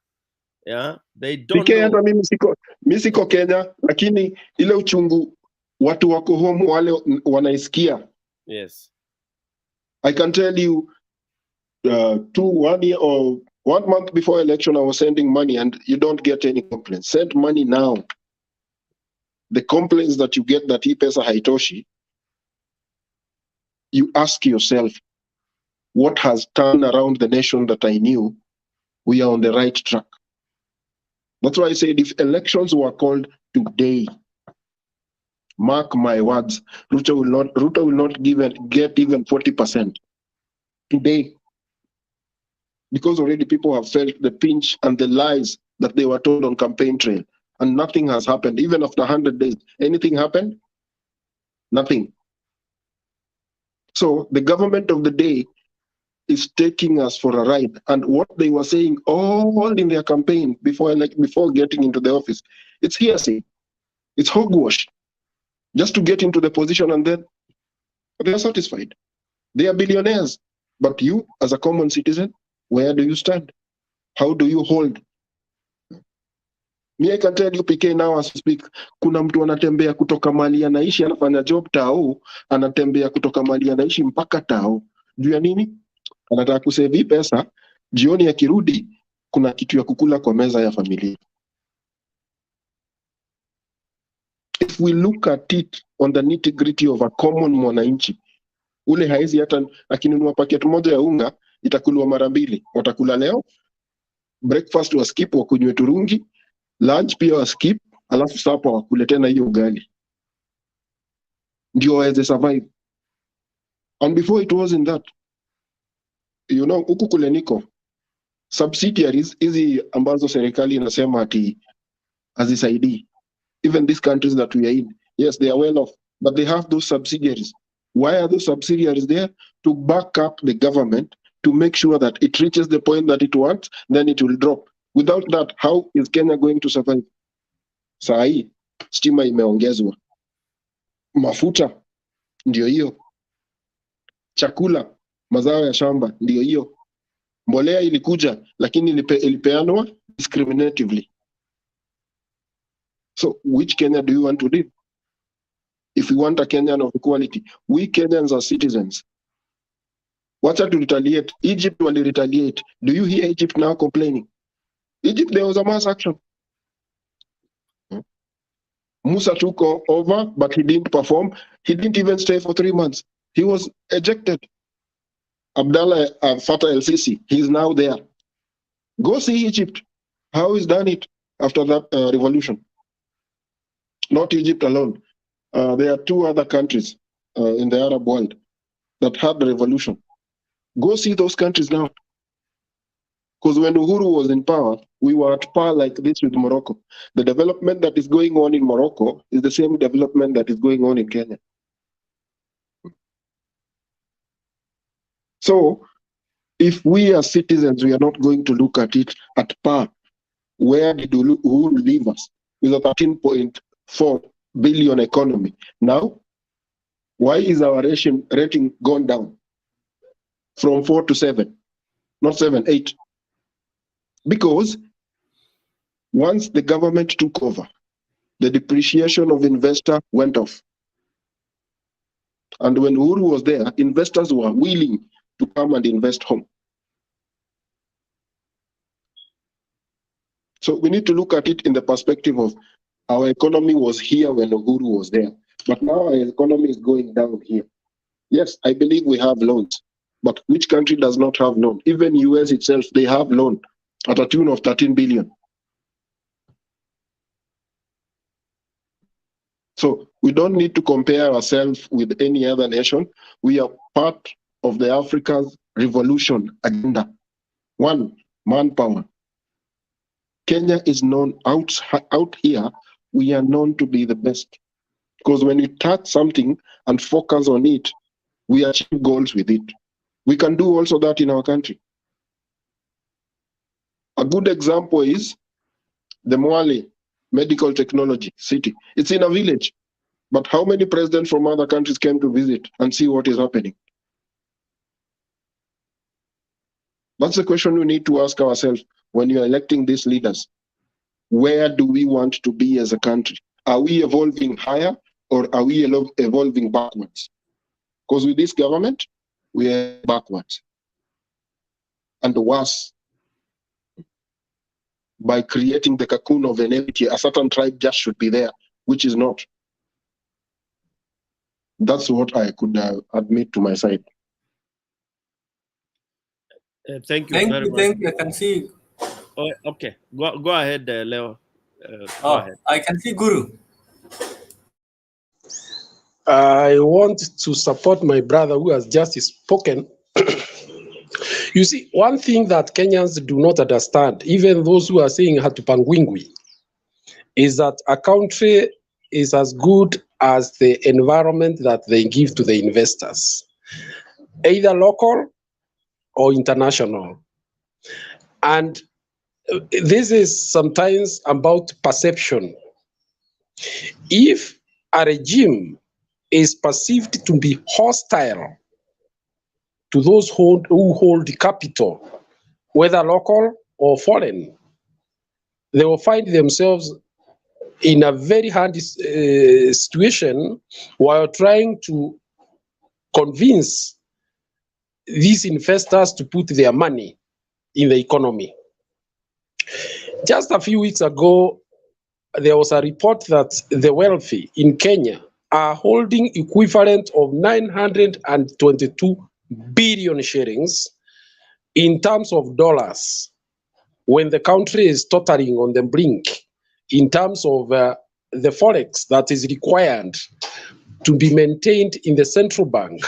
Yeah, they don't know. hata mimi siko Kenya, lakini ile uchungu watu wako home wale wanaisikia. Yes. I can tell you 1 year or 1 month before election, I was sending money and you don't get any complaints. Send money now. The complaints that you get that hii pesa haitoshi, you ask yourself, what has turned around the nation that I knew we are on the right track? That's why I said if elections were called today, mark my words, Ruto will not get even 40% today. Because already people have felt the pinch and the lies that they were told on campaign trail. And nothing has happened. Even after 100 days, anything happened? Nothing. So the government of the day is taking us for a ride. And what they were saying all in their campaign before getting into the office, it's hearsay. It's hogwash. Just to get into the position, and then they are satisfied. They are billionaires. But you, as a common citizen, where do you stand? How do you hold? Me, I can tell you, PK, now as we speak, kuna mtu anatembea kutoka mali anaishi, anafanya job tao, anatembea kutoka mali anaishi mpaka tao. Juu ya nini? Anataka kusevi pesa, jioni akirudi, kuna kitu ya kukula kwa meza ya familia. If we look at it on the nitty-gritty of a common mwananchi, ule haizi hata akinunua paketi moja ya unga, itakulwa mara mbili. Watakula leo, breakfast wa skip wakunywe turungi, lunch pia wa skip, alafu sapa wakule tena hiyo ugali. Ndio waweze survive. And before it wasn't that, you know, huku kule niko, subsidiaries hizi ambazo serikali inasema ati hazisaidii. Even these countries that we are in, yes, they are well off, but they have those subsidiaries. Why are those subsidiaries there? To back up the government, to make sure that it reaches the point that it wants, then it will drop. Without that, how is Kenya going to survive? Saa hii, stima imeongezwa. Mafuta, ndio hiyo. Chakula, mazao ya shamba, ndio hiyo. Mbolea ilikuja, lakini ilipeanwa discriminatively. So, which Kenya do you want to live? If we want a Kenyan of equality, we Kenyans are citizens. Wacha to retaliate. Egypt will retaliate. Do you hear Egypt now complaining? Egypt, there was a mass action. Musa took over, but he didn't perform. He didn't even stay for 3 months. He was ejected. Abdallah Fattah el-Sisi, he's now there. Go see Egypt. How he's done it after that revolution. Not Egypt alone. There are 2 other countries in the Arab world that had the revolution. Go see those countries now. Because when Uhuru was in power, we were at par like this with Morocco. The development that is going on in Morocco is the same development that is going on in Kenya. So if we as citizens, we are not going to look at it at par, where did Uhuru leave us with a 13.4 billion economy? Now, why is our rating gone down from 4 to 7, not 7, 8? Because once the government took over, the depreciation of investor went off. And when Uhuru was there, investors were willing to come and invest home. So we need to look at it in the perspective of our economy was here when Uhuru was there, but now our economy is going down here. Yes, I believe we have loans, but which country does not have loan? Even US itself, they have loan at a tune of 13 billion. So we don't need to compare ourselves with any other nation. We are part of the Africa's revolution agenda. One, manpower. Kenya is known out here, we are known to be the best. Because when you touch something and focus on it, we achieve goals with it. We can do also that in our country. A good example is the Mwale Medical Technology City. It's in a village. But how many presidents from other countries came to visit and see what is happening? That's the question we need to ask ourselves when you are electing these leaders. Where do we want to be as a country? Are we evolving higher or are we evolving backwards? Because with this government, we are backwards. And worse, by creating the cocoon of enmity, a certain tribe just should be there, which is not. That's what I could admit to my side. Thank you very much. Thank you. I can see. Oh, okay, go ahead, Leo. Go ahead. I can see Guru. I want to support my brother who has just spoken. You see, one thing that Kenyans do not understand, even those who are saying Hatutakubali Ukuwe, is that a country is as good as the environment that they give to the investors, either local or international. And this is sometimes about perception. If a regime is perceived to be hostile to those who hold capital, whether local or foreign, they will find themselves in a very hard situation while trying to convince these investors to put their money in the economy. Just a few weeks ago, there was a report that the wealthy in Kenya are holding equivalent of 922 billion shillings in terms of dollars, when the country is tottering on the brink in terms of the forex that is required to be maintained in the central bank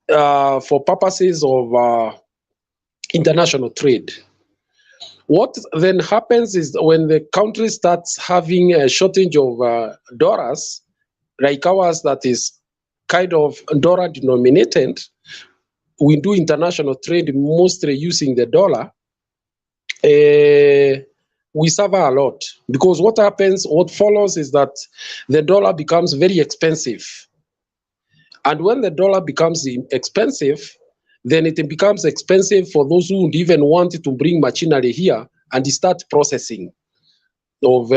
for purposes of international trade. What then happens is when the country starts having a shortage of dollars, like ours that is kind of dollar denominated, we do international trade mostly using the dollar, we suffer a lot. Because what happens, what follows is that the dollar becomes very expensive. And when the dollar becomes expensive, then it becomes expensive for those who even want to bring machinery here and start processing of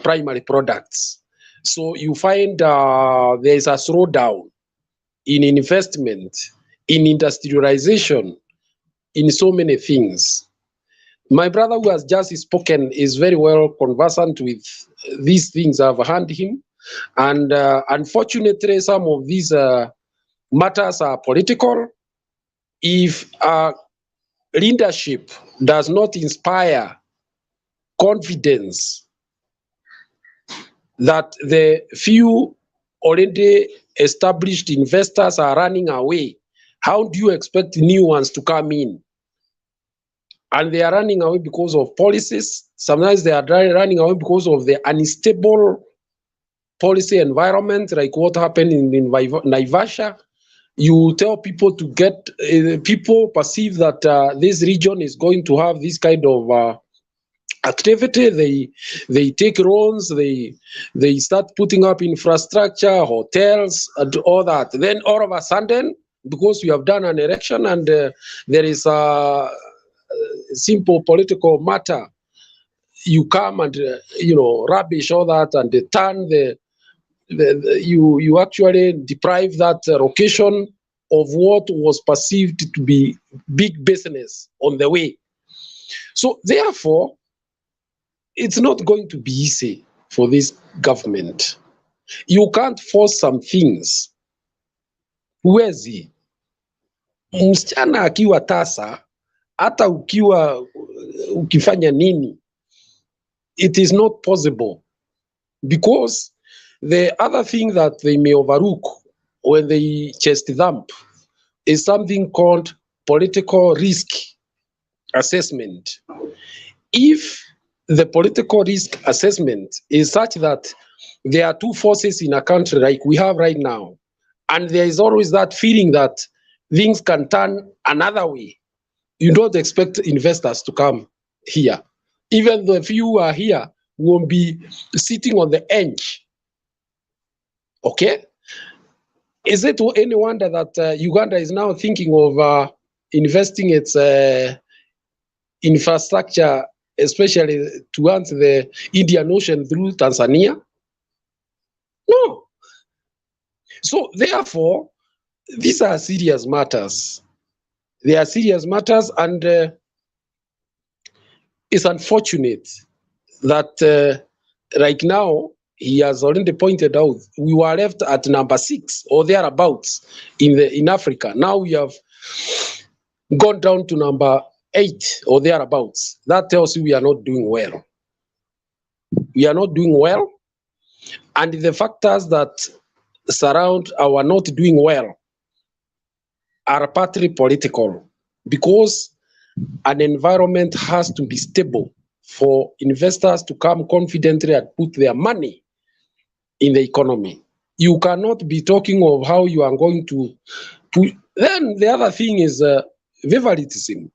primary products. So you find there is a slowdown in investment, in industrialization, in so many things. My brother who has just spoken is very well conversant with these things. I've heard him. And unfortunately, some of these matters are political. If leadership does not inspire confidence that the few already established investors are running away, how do you expect new ones to come in? And they are running away because of policies. Sometimes they are running away because of the unstable policy environment, like what happened in Naivasha. You tell people to get, people perceive that this region is going to have this kind of activity. They take loans, they start putting up infrastructure, hotels, and all that. Then all of a sudden, because you have done an election and there is a simple political matter, you come and rubbish all that and turn you actually deprive that location of what was perceived to be big business on the way. So therefore, it's not going to be easy for this government. You can't force some things. Huwezi. Msichana akiwa tasa, hata ukifanya nini, it is not possible. Because the other thing that they may overlook when they chest dump is something called political risk assessment. If the political risk assessment is such that there are two forces in a country like we have right now, and there is always that feeling that things can turn another way, you don't expect investors to come here. Even though if you are here, won't be sitting on the edge. Okay? Is it any wonder that Uganda is now thinking of investing its infrastructure, especially towards the Indian Ocean through Tanzania? No. So therefore, these are serious matters. They are serious matters, and it's unfortunate that right now, he has already pointed out, we were left at number 6 or thereabouts in Africa. Now we have gone down to number 8 or thereabouts. That tells you we are not doing well. We are not doing well, and the factors that surround our not doing well are partly political, because an environment has to be stable for investors to come confidently and put their money in the economy. You cannot be talking of how you are going to put. Then the other thing is favoritism.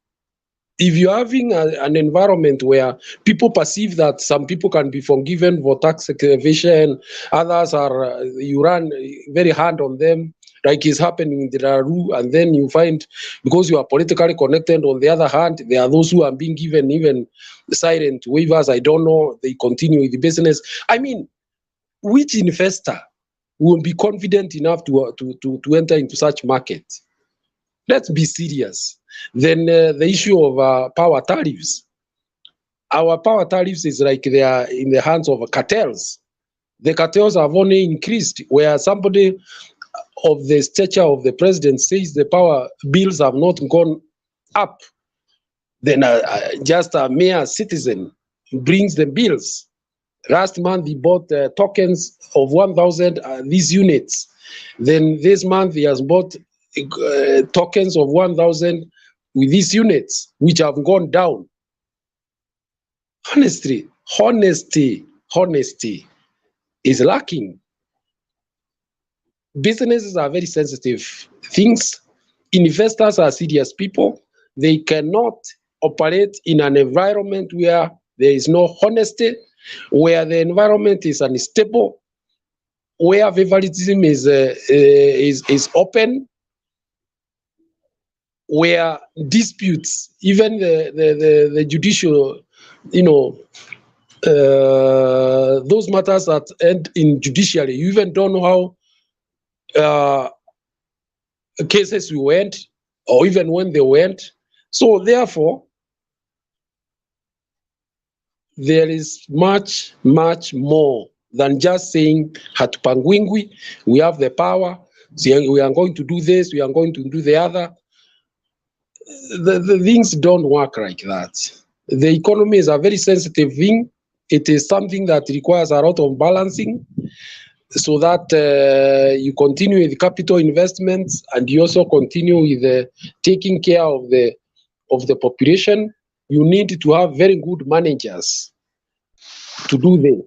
If you're having an environment where people perceive that some people can be forgiven for tax evasion, others are, you run very hard on them, like is happening in the Raru, and then you find, because you are politically connected, on the other hand, there are those who are being given even silent waivers, I don't know, they continue with the business. I mean, which investor will be confident enough to enter into such market? Let's be serious. Then the issue of power tariffs. Our power tariffs is like they are in the hands of cartels. The cartels have only increased, where somebody of the stature of the president says the power bills have not gone up. Then just a mere citizen brings the bills. Last month he bought tokens of 1,000 these units. Then this month he has bought tokens of 1,000 with these units, which have gone down. Honesty is lacking. Businesses are very sensitive things. Investors are serious people. They cannot operate in an environment where there is no honesty, where the environment is unstable, where favoritism is open, where disputes, even the judicial, those matters that end in judiciary, you even don't know how cases went, or even when they went. So therefore, there is much, much more than just saying Hatupangwingwi, we have the power, we are going to do this, we are going to do the other. The things don't work like that. The economy is a very sensitive thing. It is something that requires a lot of balancing, so that you continue with capital investments, and you also continue with taking care of the population. You need to have very good managers to do this.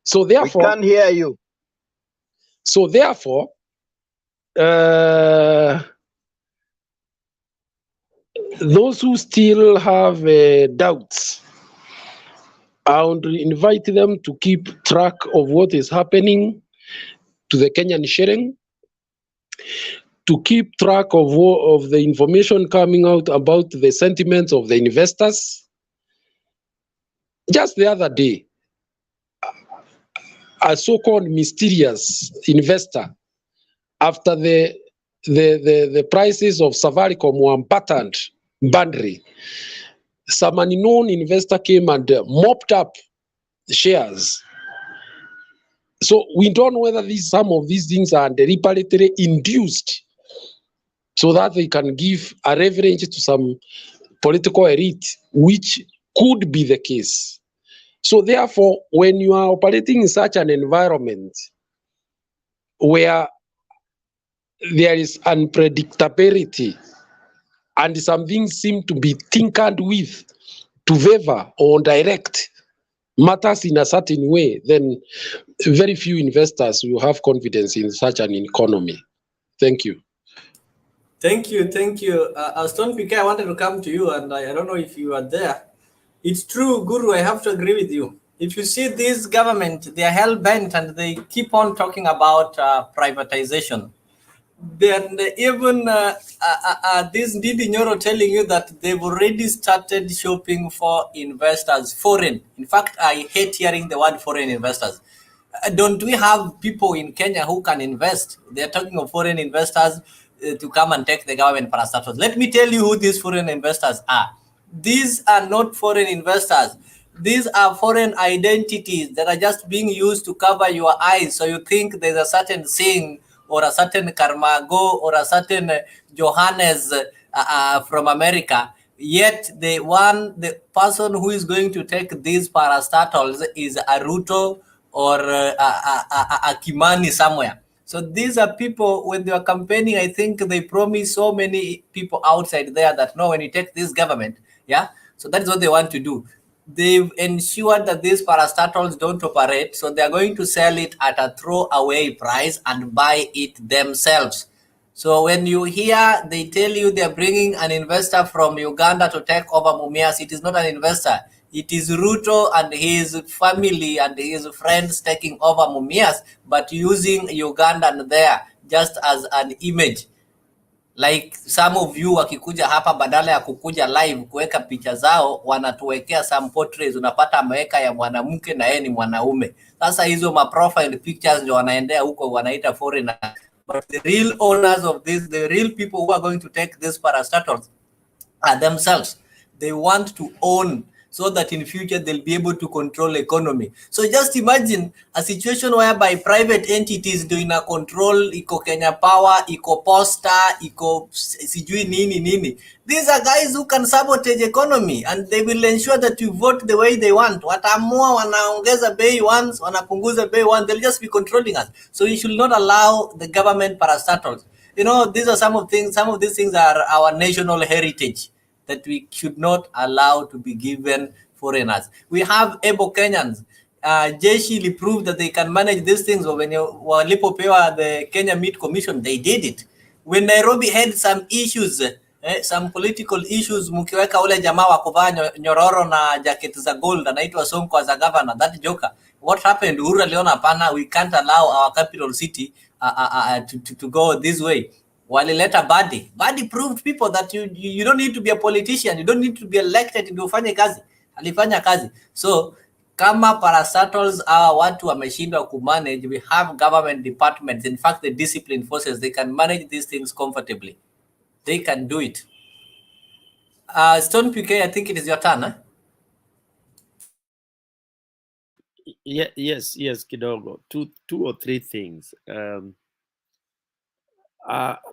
So therefore, we can't hear you. So therefore, those who still have doubts, I would invite them to keep track of what is happening to the Kenyan shilling, to keep track of the information coming out about the sentiments of the investors. Just the other day, a so-called mysterious investor, after the prices of Safaricom were patterned badly, some unknown investor came and mopped up shares. So we don't know whether some of these things are deliberately induced so that they can give a leverage to some political elite, which could be the case. So therefore, when you are operating in such an environment where there is unpredictability and some things seem to be tinkered with to favor or direct matters in a certain way, then very few investors will have confidence in such an economy. Thank you. Thank you. Stone PK, I wanted to come to you, and I don't know if you are there. It's true, Guru, I have to agree with you. If you see this government, they are hell-bent and they keep on talking about privatization. Then even this Didi Nyoro telling you that they've already started shopping for investors, foreign. In fact, I hate hearing the word foreign investors. Don't we have people in Kenya who can invest? They're talking of foreign investors to come and take the government parastatals. Let me tell you who these foreign investors are. These are not foreign investors. These are foreign identities that are just being used to cover your eyes, so you think there's a certain thing or a certain Carmago or a certain Johannes from America. Yet the person who is going to take these parastatals is a Ruto or a Kimani somewhere. So these are people, when they are campaigning, I think they promise so many people outside there that, no, when you take this government, yeah, so that's what they want to do. They've ensured that these parastatals don't operate, so they're going to sell it at a throwaway price and buy it themselves. So when you hear they tell you they're bringing an investor from Uganda to take over Mumias, it is not an investor. It is Ruto and his family and his friends taking over Mumias, but using Ugandan there just as an image. Like some of you wakikuja hapa badala ya kukuja live kuweka picha zao, wanatuwekea some portraits, unapata ameweka ya mwanamke na yeye ni mwanaume. Sasa hizo ma profile pictures ndio wanaendea huko, wanaita foreigner. But the real owners of this, the real people who are going to take these parastatals are themselves. They want to own, so that in future they'll be able to control economy. So just imagine a situation whereby private entities doing a control, iko Kenya Power, iko Posta, iko sijui nini. These are guys who can sabotage economy, and they will ensure that you vote the way they want. Wataamua wanaongeza bei once, wanapunguza bei once, they'll just be controlling us. So we should not allow the government parastatals. You know, these are some of these things are our national heritage that we should not allow to be given foreigners. We have able Kenyans. Jeshi proved that they can manage these things. When walipopewa the Kenya Meat Commission, they did it. When Nairobi had some issues, some political issues, mkiweka ule jamaa wa kuvaa nyororo na jacket za gold anaitwa Sonko as a governor, that joker. What happened? Uhuru aliona hapana, we can't allow our capital city to go this way. Walileta Badi. Badi proved people that you don't need to be a politician, you don't need to be elected to ufanye kazi. Alifanya kazi. So kama parastatals are watu wameshindwa kumanage, we have government departments, in fact the discipline forces, they can manage these things comfortably. They can do it. Stone PK, I think it is your turn. Huh? Yes, kidogo. Two or three things.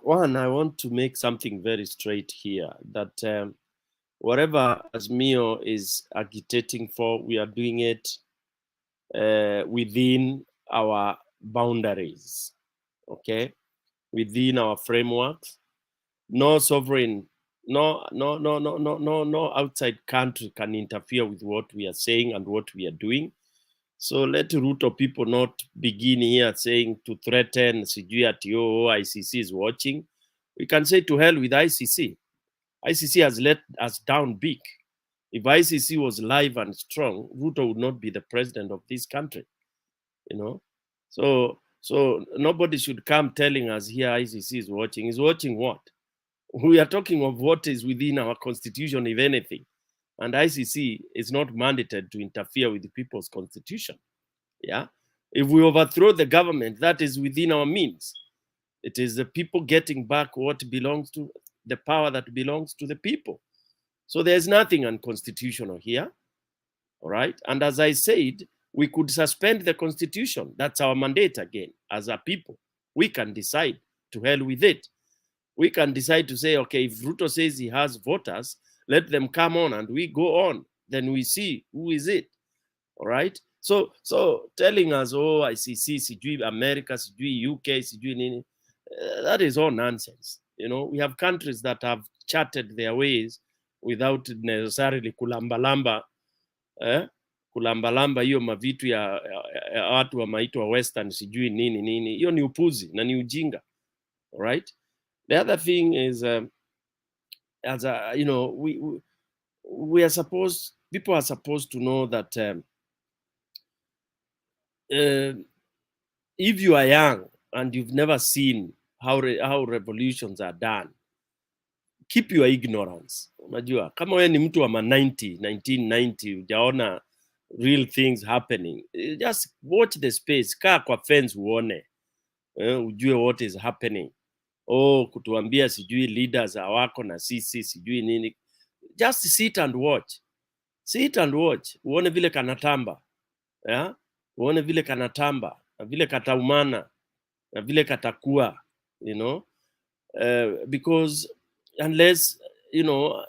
One, I want to make something very straight here, that whatever Azimio is agitating for, we are doing it within our boundaries, okay? Within our frameworks. No sovereign, no outside country can interfere with what we are saying and what we are doing. So let Ruto people not begin here saying to threaten sijui ati ICC is watching. We can say to hell with ICC. ICC has let us down big. If ICC was live and strong, Ruto would not be the president of this country. You know, so nobody should come telling us here ICC is watching. Is watching what? We are talking of what is within our constitution, if anything. And ICC is not mandated to interfere with the people's constitution. Yeah. If we overthrow the government, that is within our means. It is the people getting back what belongs to the power that belongs to the people. So there's nothing unconstitutional here. All right. And as I said, we could suspend the constitution. That's our mandate again. As a people, we can decide to hell with it. We can decide to say, okay, if Ruto says he has voters, let them come on and we go on. Then we see who is it. All right. So telling us, oh, ICC, sijui America, sijui UK, sijui nini, that is all nonsense. You know, we have countries that have charted their ways without necessarily kulambalamba, kulambalamba hiyo mavitu ya watu wa maitwa Western, sijui nini nini. Hiyo ni upuzi na ni ujinga. All right. The other thing is, as a, you know, we are supposed, people are supposed to know that if you are young and you've never seen how revolutions are done, keep your ignorance. Unajua, kama wewe ni mtu wa 1990, hujaona real things happening, just watch the space, kaa kwa fence uone, ujue what is happening. Oh, kutuambia sijui leaders hawako na sisi sijui nini. Just sit and watch. Sit and watch. Uone vile kanatamba. Yeah? Uone vile kanatamba. Na vile kataumana. Na vile katakua. You know? Because unless, you know,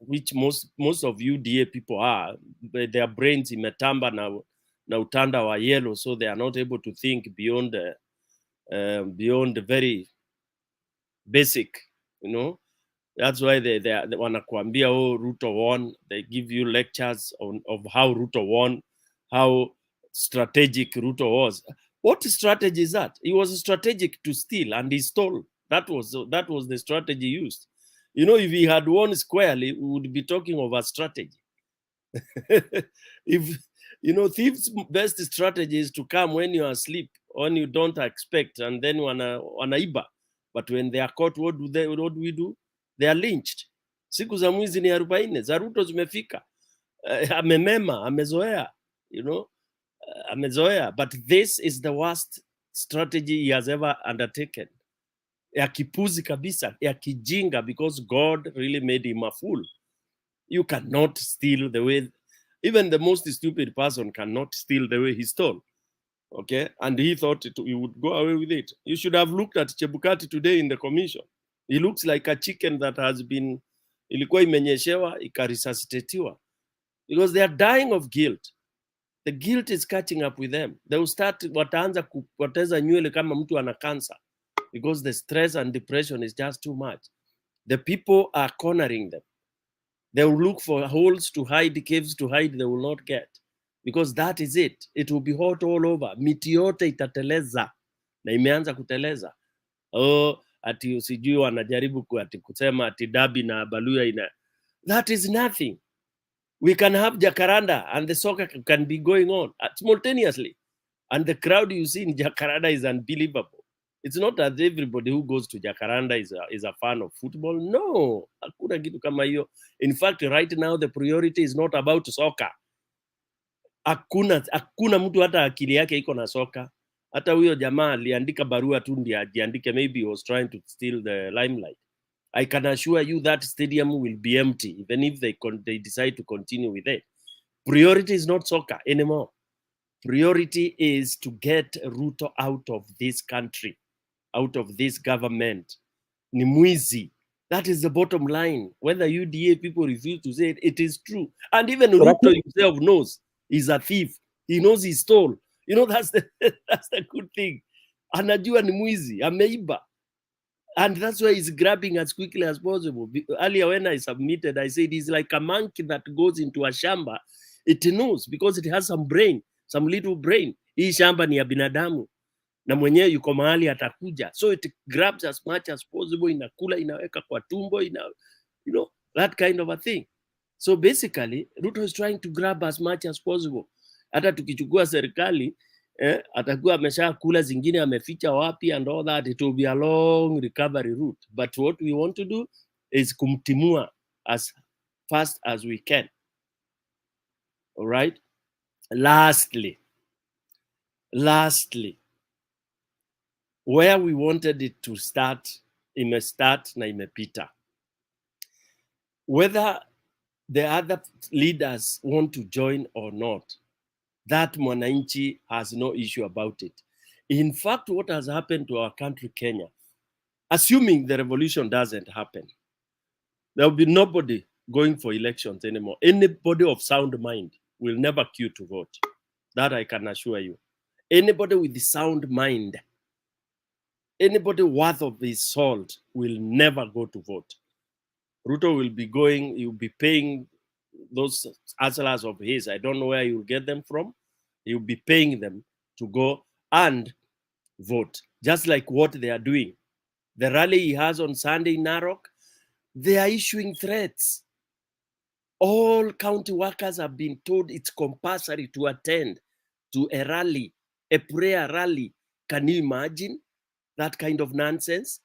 which most of you DA people are, their brains imetamba na utanda wa yellow, so they are not able to think beyond the very basic, you know. That's why they wanakuambia, oh, Ruto won. They give you lectures of how Ruto won, how strategic Ruto was. What strategy is that? He was strategic to steal, and he stole. That was the strategy used. You know, if he had won squarely, we would be talking of a strategy. If, you know, thieves' best strategy is to come when you are asleep, when you don't expect, and then wanaiba. But when they are caught, what do we do? They are lynched. Siku za mwizi ni 40, za Ruto zimefika. Amemema, amezoea, you know, amezoea. But this is the worst strategy he has ever undertaken. Ya kipuzi kabisa, ya kijinga, because God really made him a fool. You cannot steal the way, even the most stupid person cannot steal the way he stole. Okay, and he thought he would go away with it. You should have looked at Chebukati today in the commission. He looks like a chicken that has been, ilikuwa imenyeshewa, ikaresuscitatiwa. Because they are dying of guilt. The guilt is catching up with them. They will start, wataanza kupoteza nywele kama mtu ana cancer. Because the stress and depression is just too much. The people are cornering them. They will look for holes to hide, caves to hide, they will not get. Because that is it. It will be hot all over. Miti yote itateleza. Na imeanza kuteleza. Oh, ati usijui wanajaribu kusema ati Dabi na Baluya ina. That is nothing. We can have Jacaranda and the soccer can be going on simultaneously. And the crowd you see in Jacaranda is unbelievable. It's not that everybody who goes to Jacaranda is a fan of football. No. Hakuna kitu kama hiyo. In fact, right now the priority is not about soccer. Hakuna mtu hata akili yake iko na soka. Hata huyo jamaa aliandika barua tu ndiye ajiandike, maybe he was trying to steal the limelight. I can assure you that stadium will be empty even if they decide to continue with it. Priority is not soccer anymore. Priority is to get Ruto out of this country, out of this government. Ni mwizi. That is the bottom line. Whether UDA people refuse to say it, it is true. And even Ruto himself knows he's a thief. He knows he stole. You know, that's the good thing. Anajua ni mwizi, ameiba. And that's why he's grabbing as quickly as possible. Earlier when I submitted, I said he's like a monkey that goes into a shamba. It knows because it has some brain. some little brain. Hii shamba ni ya binadamu na mwenyewe yuko mahali atakuja, so it grabs as much as possible, inakula, inaweka kwa tumbo, you know, that kind of a thing. So basically Ruto is trying to grab as much as possible. Hata tukichukua serikali atakuwa amesha kula zingine ameficha wapi and all that, it will be a long recovery route. But what we want to do is kumtimua as fast as we can. All right. Lastly, where we wanted it to start, imestart na imepita. Whether the other leaders want to join or not, that Mwananchi has no issue about it. In fact, what has happened to our country, Kenya, assuming the revolution doesn't happen, there will be nobody going for elections anymore. Anybody of sound mind will never queue to vote. That I can assure you. Anybody with sound mind, anybody worth of his salt will never go to vote. Ruto will be going, he will be paying those hustlers of his. I don't know where he will get them from. He will be paying them to go and vote, just like what they are doing. The rally he has on Sunday in Narok, they are issuing threats. All county workers have been told it's compulsory to attend to a rally, a prayer rally. Can you imagine that kind of nonsense?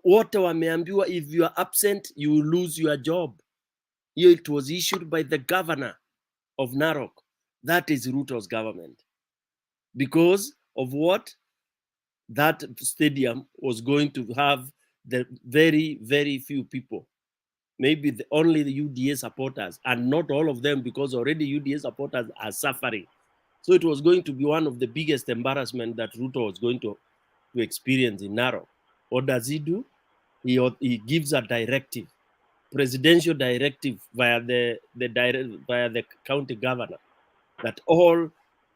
Wote wameambiwa if you are absent, you will lose your job. Here it was issued by the governor of Narok. That is Ruto's government. Because of what? That stadium was going to have the very, very few people. Maybe only the UDA supporters, and not all of them, because already UDA supporters are suffering. So it was going to be one of the biggest embarrassment that Ruto was going to experience in Narok. What does he do? He gives a directive, presidential directive via the county governor, that all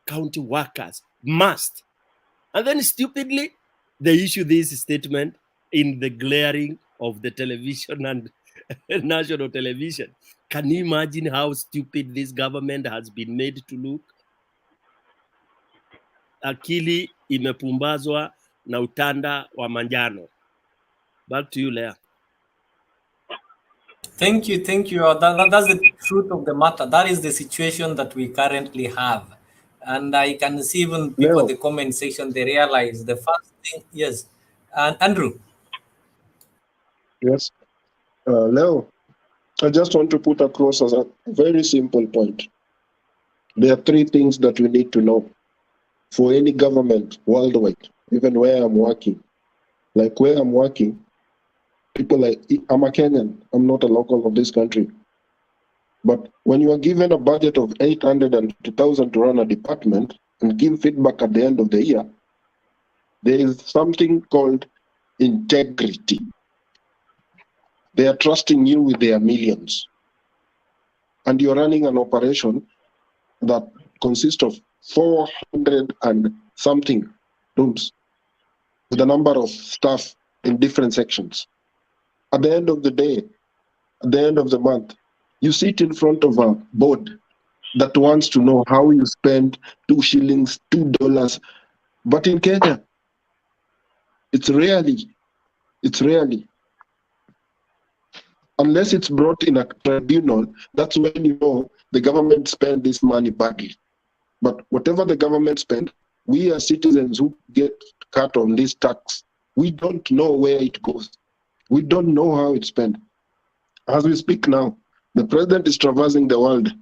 county workers must. And then stupidly, they issue this statement in the glaring of the television and national television. Can you imagine how stupid this government has been made to look? Akili imepumbazwa na utanda wa manjano. Back to you, Leah. Thank you. That's the truth of the matter. That is the situation that we currently have. And I can see even people in the comment section, they realize the first thing, yes. And Andrew. Yes. Leo, I just want to put across as a very simple point. There are three things that we need to know for any government worldwide, even where I'm working. Like where I'm working, people like, I'm a Kenyan, I'm not a local of this country. But when you are given a budget of 850,000 to run a department and give feedback at the end of the year, there is something called integrity. They are trusting you with their millions. And you're running an operation that consists of 400 and something rooms with a number of staff in different sections. At the end of the day, at the end of the month, you sit in front of a board that wants to know how you spend 2 shillings, $2. But in Kenya, it's rarely, unless it's brought in a tribunal, that's when you know the government spent this money badly. But whatever the government spent, we as citizens who get cut on this tax, we don't know where it goes. We don't know how it's spent. As we speak now, the president is traversing the world.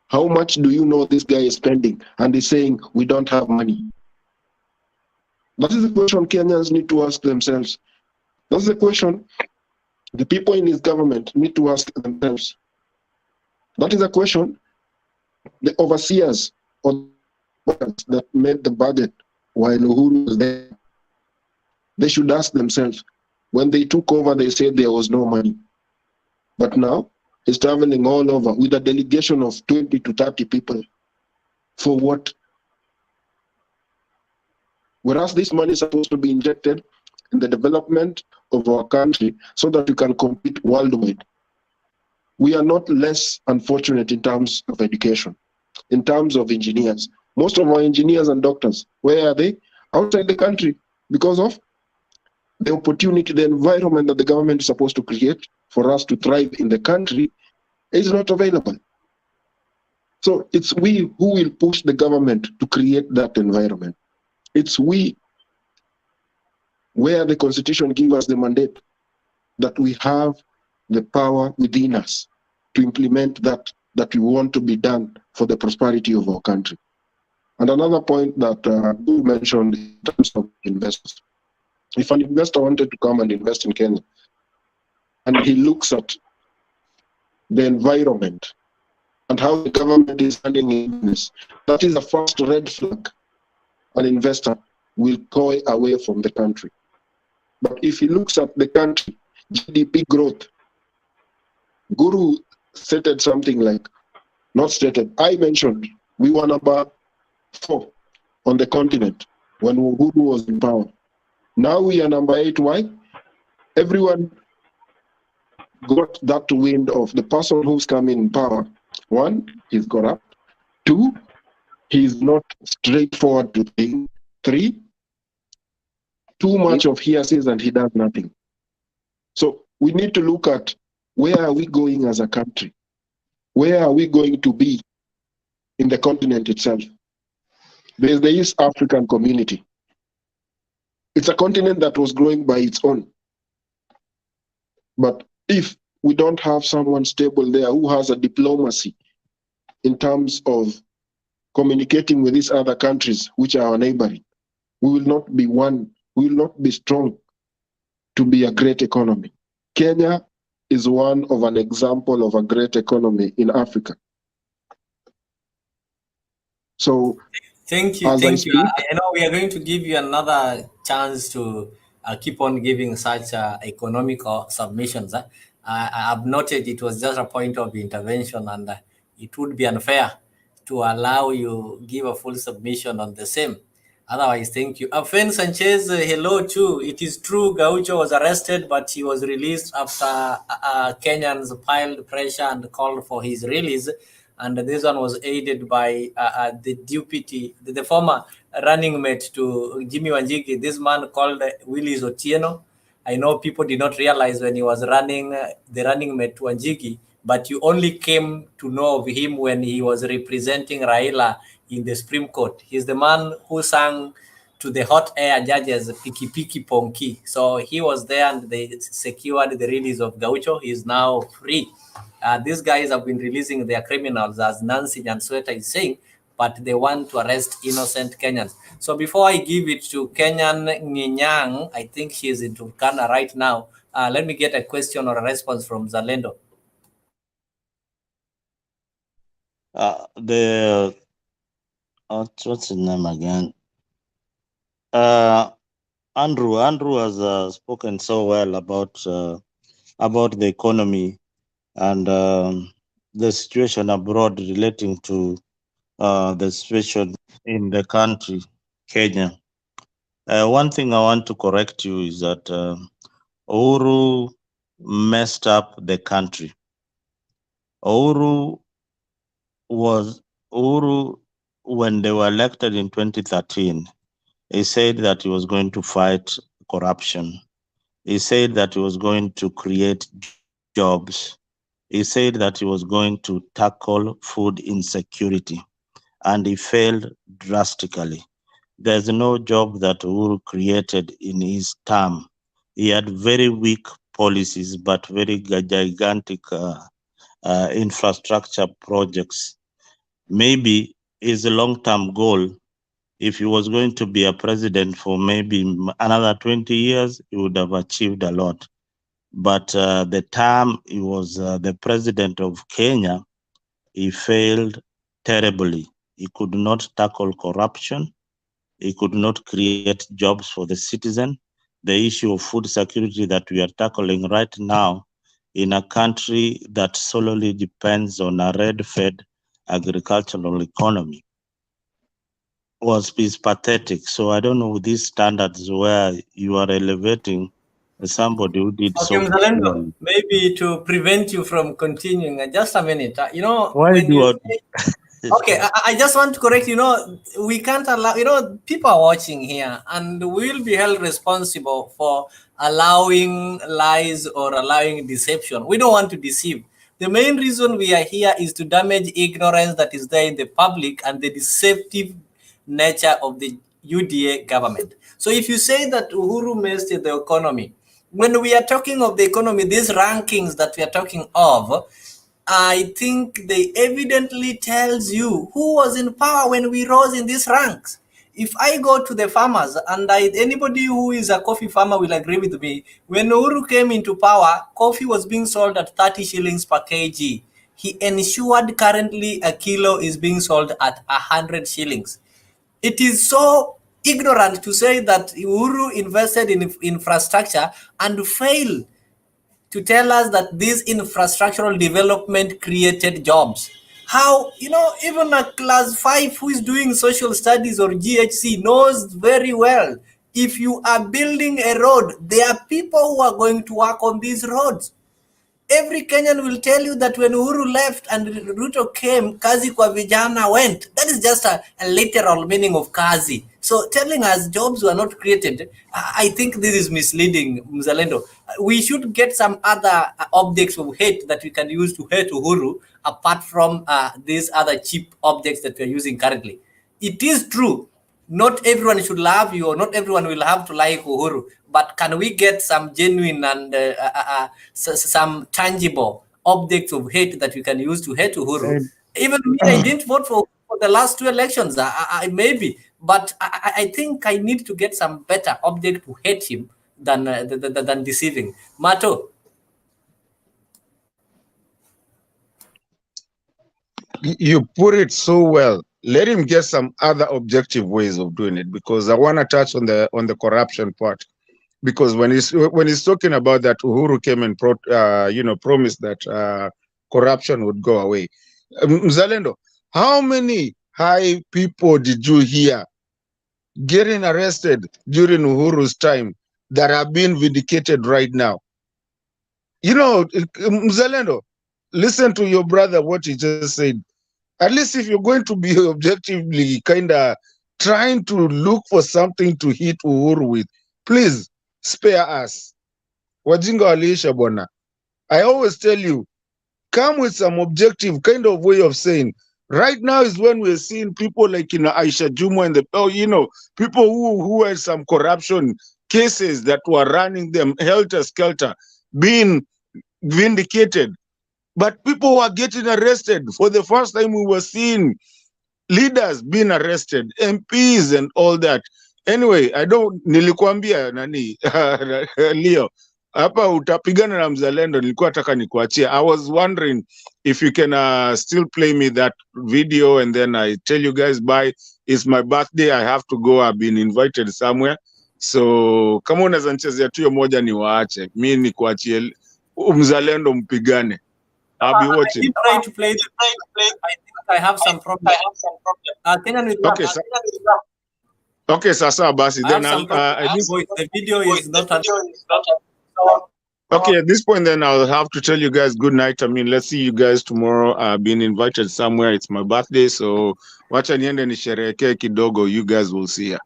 How much do you know this guy is spending? And he's saying, we don't have money. That is the question Kenyans need to ask themselves. That's the question the people in his government need to ask themselves. That is a question the overseers or that made the budget while Uhuru was there, they should ask themselves. When they took over, they said there was no money. But now, he's traveling all over with a delegation of 20 to 30 people. For what? Whereas this money is supposed to be injected in the development of our country so that we can compete worldwide. We are not less unfortunate in terms of education. in terms of engineers. Most of our engineers and doctors, where are they? Outside the country, because of the opportunity, the environment that the government is supposed to create for us to thrive in the country is not available. So it's we who will push the government to create that environment. It's we, where the Constitution gives us the mandate, that we have the power within us to implement that we want to be done for the prosperity of our country. And another point that you mentioned in terms of investors. If an investor wanted to come and invest in Kenya, and he looks at the environment and how the government is handling business, that is the first red flag. An investor will go away from the country. But if he looks at the country, GDP growth, Guru stated something like, not stated, I mentioned we were number 4 on the continent when Guru was in power. Now we are number 8. Why? Everyone got that wind of the person who's coming in power. 1, he's corrupt. 2, he's not straightforward to things. 3, too much of hearsays and he does nothing. So we need to look at where are we going as a country? Where are we going to be in the continent itself? There's the East African community. It's a continent that was growing by its own. But if we don't have someone stable there who has a diplomacy in terms of communicating with these other countries, which are our neighboring, we will not be one, we will not be strong to be a great economy. Kenya is one of an example of a great economy in Africa. So thank you. Thank you. I know we are going to give you another chance to keep on giving such economical submissions. I have noted it was just a point of intervention, and it would be unfair to allow you give a full submission on the same. Otherwise, thank you. Fen Sanchez, hello too. It is true Gaucho was arrested, but he was released after Kenyans piled pressure and called for his release. And this one was aided by the deputy, the former running mate to Jimmy Wanjigi, this man called Willis Otieno. I know people did not realize when he was running, the running mate to Wanjigi, but you only came to know of him when he was representing Raila in the Supreme Court. He's the man who sang to the hot air judges, Piki Piki Ponki. So he was there and they secured the release of Gaucho. He's now free. These guys have been releasing their criminals, as Nancy Nyansweta is saying, but they want to arrest innocent Kenyans. So before I give it to Kenyan Nginyang, I think she is in Turkana right now. Let me get a question or a response from Zalendo. What's his name again? Andrew has spoken so well about the economy and the situation abroad relating to the situation in the country, Kenya. One thing I want to correct you is that Uhuru messed up the country. Uhuru, when they were elected in 2013, he said that he was going to fight corruption. He said that he was going to create jobs. He said that he was going to tackle food insecurity, and he failed drastically. There's no job that Uhuru created in his term. He had very weak policies, but very gigantic infrastructure projects. Maybe his long-term goal, if he was going to be a president for maybe another 20 years, he would have achieved a lot. But the time he was the president of Kenya, he failed terribly. He could not tackle corruption. He could not create jobs for the citizen. The issue of food security that we are tackling right now in a country that solely depends on a red-fed agricultural economy is pathetic. So I don't know these standards where you are elevating somebody who did so Zalendo, maybe to prevent you from continuing, just a minute. Why when do you I... say, Okay, I just want to correct, we can't allow, people are watching here and we'll be held responsible for allowing lies or allowing deception. We don't want to deceive. The main reason we are here is to damage ignorance that is there in the public and the deceptive nature of the UDA government. So if you say that Uhuru messed the economy, when we are talking of the economy, these rankings that we are talking of, I think they evidently tells you who was in power when we rose in these ranks. If I go to the farmers, and anybody who is a coffee farmer will agree with me, when Uhuru came into power, coffee was being sold at 30 shillings per kg. He ensured currently a kilo is being sold at 100 shillings. It is so ignorant to say that Uhuru invested in infrastructure and failed to tell us that this infrastructural development created jobs. How, even a class 5 who is doing social studies or GHC knows very well, if you are building a road, there are people who are going to work on these roads. Every Kenyan will tell you that when Uhuru left and Ruto came, kazi kwa vijana went. That is just a literal meaning of kazi. So telling us jobs were not created, I think this is misleading, Mzalendo. We should get some other objects of hate that we can use to hate Uhuru, apart from these other cheap objects that we are using currently. It is true, not everyone should love you or not everyone will have to like Uhuru, but can we get some genuine and some tangible objects of hate that we can use to hate Uhuru? Even me, I didn't vote for the last two elections. Maybe, but I think I need to get some better object to hate him than deceiving. Mato. You put it so well. Let him get some other objective ways of doing it, because I want to touch on the corruption part. Because when he's talking about that, Uhuru came and promised that corruption would go away. Mzalendo, how many high people did you hear getting arrested during Uhuru's time that are being vindicated right now? Mzalendo, listen to your brother, what he just said. At least if you're going to be objectively kind of trying to look for something to hit Uhuru with, please spare us. Wajinga waliisha bwana. I always tell you, come with some objective kind of way of saying. Right now is when we're seeing people like Aisha Jumwa and people who had some corruption cases that were running them helter-skelter being vindicated. But people were getting arrested. For the first time, we were seeing leaders being arrested, MPs and all that. Anyway, nilikuambia nani Leo, hapa utapigana na Mzalendo, nilikuwa nataka nikuachie. I was wondering if you can still play me that video and then I tell you guys bye. It's my birthday, I have to go, I've been invited somewhere. So kama unaweza nichezea tu hiyo moja niwaache. Mimi nikuachie Mzalendo mpigane. I'll be watching. I did try to play. I think I have some problem. Okay, okay, sasa basi. Then the video is not. Okay, at this point, then I'll have to tell you guys good night. I mean, let's see you guys tomorrow. I've been invited somewhere. It's my birthday, so wacha niende nisherehekee kidogo. You guys will see ya.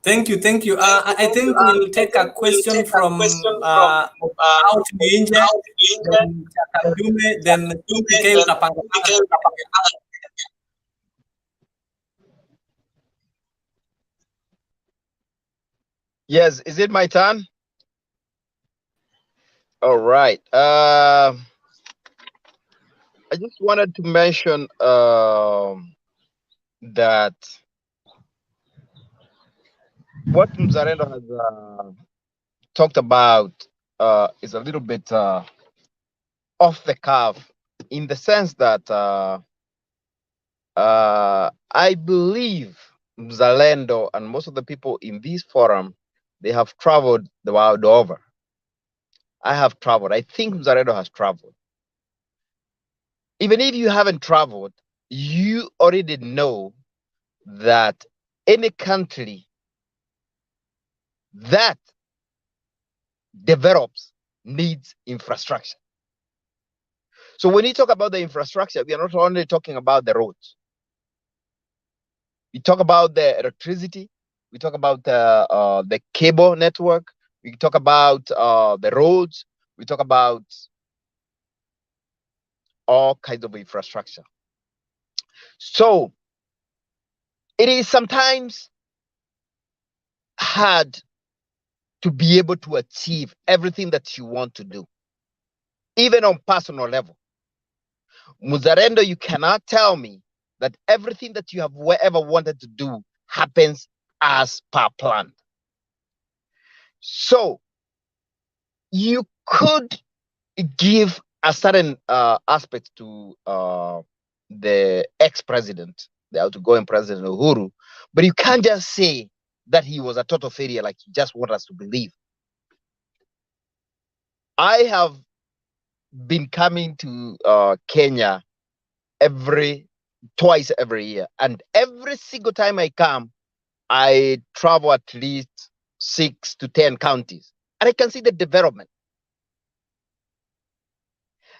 Thank you. I think we'll take a question from out Ninja, then Yes, is it my turn? All right. I just wanted to mention that what Mzalendo has talked about is a little bit off the cuff, in the sense that I believe Mzalendo and most of the people in this forum, they have traveled the world over. I have traveled. I think Mzalendo has traveled. Even if you haven't traveled, you already know that any country that develops needs infrastructure. So when you talk about the infrastructure, we are not only talking about the roads. We talk about the electricity. We talk about the cable network. We talk about the roads. We talk about all kinds of infrastructure. So it is sometimes hard to be able to achieve everything that you want to do, even on personal level. Muzarendo, you cannot tell me that everything that you have ever wanted to do happens as per plan. So you could give a certain aspect to the ex-president, the outgoing president Uhuru, but you can't just say that he was a total failure like you just want us to believe. I have been coming to Kenya twice every year, and every single time I come, I travel at least 6 to 10 counties, and I can see the development.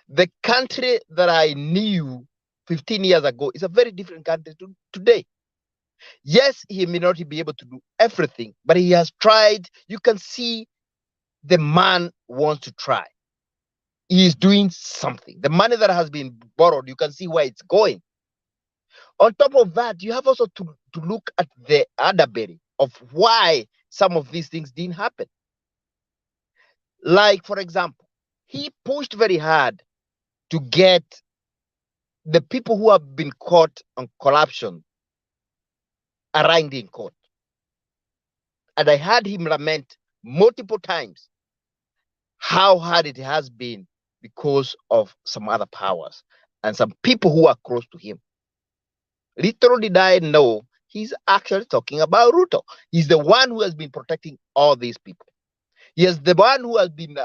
The country that I knew 15 years ago is a very different country today. Yes, he may not be able to do everything, but he has tried. You can see the man wants to try. He is doing something. The money that has been borrowed, you can see where it's going. On top of that, you have also to look at the other belly of why some of these things didn't happen. Like, for example, he pushed very hard to get the people who have been caught on corruption arraigned in court. And I heard him lament multiple times how hard it has been because of some other powers and some people who are close to him. Little did I know he's actually talking about Ruto. He's the one who has been protecting all these people. He is the one who has been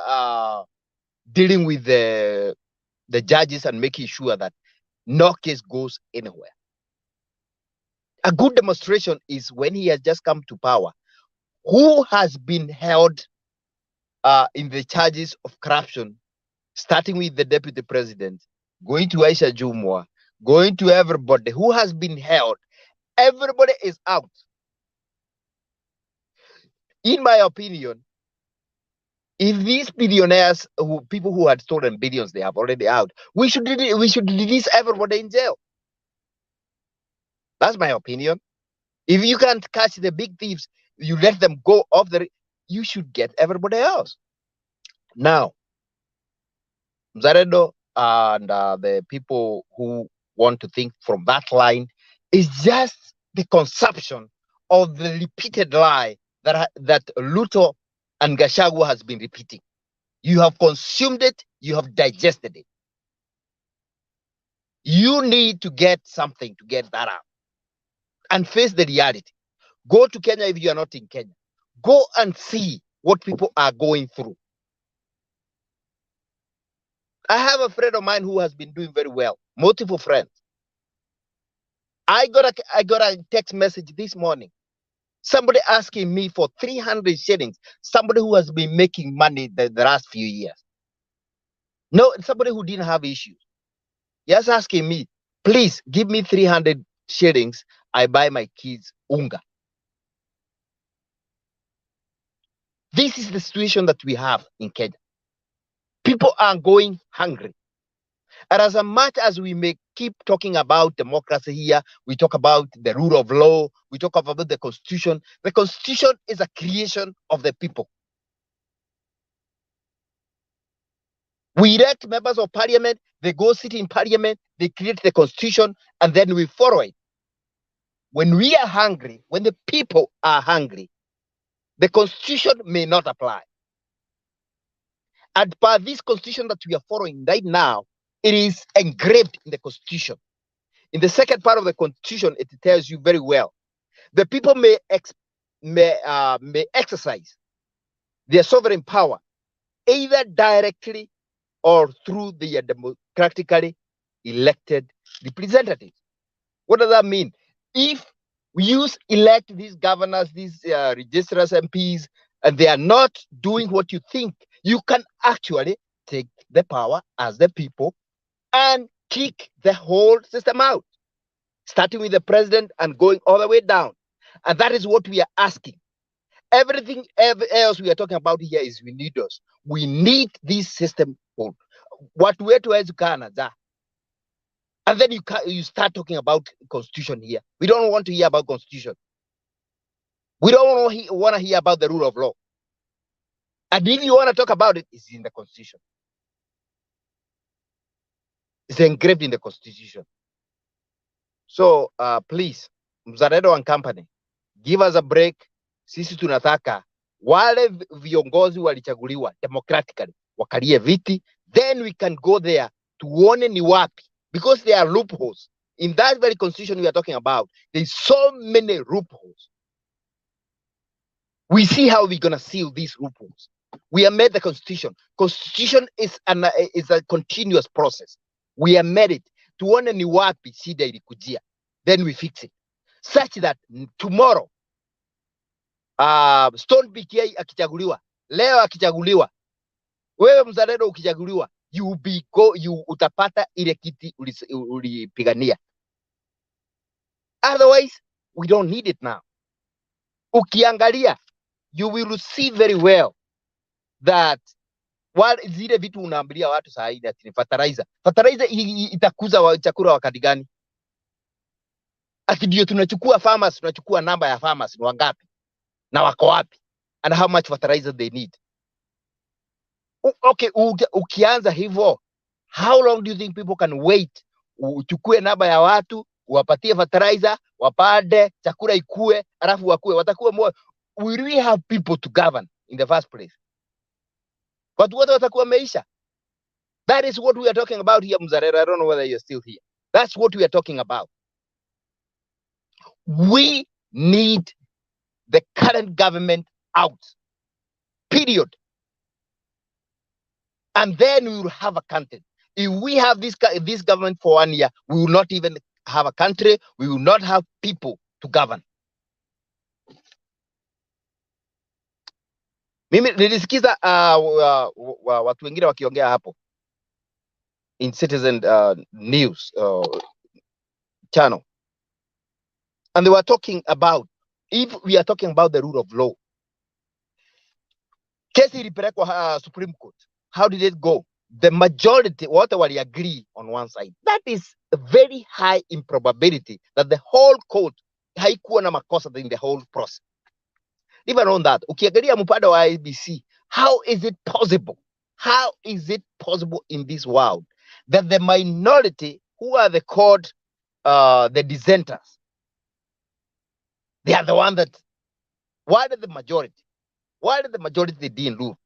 dealing with the judges and making sure that no case goes anywhere. A good demonstration is when he has just come to power. Who has been held in the charges of corruption, starting with the deputy president, going to Aisha Jumwa, going to everybody who has been held. Everybody is out. In my opinion, if these billionaires, people who had stolen billions, they have already out, we should release everybody in jail. That's my opinion. If you can't catch the big thieves, you let them go off you should get everybody else. Now, Zaredo and the people who want to think from that line is just the consumption of the repeated lie that Ruto and Gachagua has been repeating. You have consumed it, you have digested it. You need to get something to get that out and face the reality. Go to Kenya if you are not in Kenya. Go and see what people are going through. I have a friend of mine who has been doing very well, multiple friends. I got a text message this morning. Somebody asking me for 300 shillings. Somebody who has been making money the last few years. No, somebody who didn't have issues. Just asking me, please give me 300 shillings. I buy my kids unga. This is the situation that we have in Kenya. People are going hungry. And as much as we may keep talking about democracy here, we talk about the rule of law, we talk about the constitution. The constitution is a creation of the people. We elect members of parliament, they go sit in parliament, they create the constitution, and then we follow it. When we are hungry, when the people are hungry, the constitution may not apply. And by this constitution that we are following right now, it is engraved in the constitution. In the second part of the constitution, it tells you very well. The people may exercise their sovereign power either directly or through the democratically elected representatives. What does that mean? If we elect these governors, these registrars, MPs, and they are not doing what you think, you can actually take the power as the people and kick the whole system out, starting with the president and going all the way down. And that is what we are asking. Everything else we are talking about here is we need us. We need this system. What wetu hawezi kaa na za. And then you start talking about constitution here. We don't want to hear about constitution. We don't want to hear about the rule of law. And if you want to talk about it, it's in the constitution. It's engraved in the constitution. So please, Mzalendo and company, give us a break. Sisi tunataka wale viongozi walichaguliwa democratically wakalie viti, then we can go there tuone ni wapi, because there are loopholes in that very constitution we are talking about. There's so many loopholes. We see how we're gonna seal these loopholes. We have made the constitution. Constitution is a continuous process. We have made it. Tuone ni wapi shida ilikujia, then we fix it such that tomorrow Stone PK akichaguliwa, leo akichaguliwa, wewe mzalendo ukichaguliwa, utapata ile kiti ulipigania. Otherwise we don't need it now. Ukiangalia, you will see very well that zile vitu unaambilia watu saa hii ati fertilizer itakuza chakula wakati gani? Ati ndio tunachukua farmers, tunachukua namba ya farmers ni wangapi na wako wapi, and how much fertilizer they need. Okay, ukianza hivyo, how long do you think people can wait? Uchukue namba ya watu, uwapatie fertilizer, wapande, chakula ikue, alafu watakuwa more. Will we have people to govern in the first place? Watu wote watakuwa meisha. That is what we are talking about here, Mzarera. I don't know whether you're still here. That's what we are talking about. We need the current government out, period. And then we will have a country. If we have this government for 1 year, we will not even have a country. We will not have people to govern. Mimi nilisikiza watu wengine wakiongea hapo in Citizen News channel, and they were talking about, if we are talking about the rule of law, kesi ilipelekwa Supreme Court. How did it go? The majority wote wali agree on one side. That is very high improbability that the whole court haikuwa na makosa in the whole process. Even on that, ukiangalia mpande wa IBC, how is it possible? How is it possible in this world that the minority, who are the called the dissenters, they are the one that, why did the majority they didn't rule?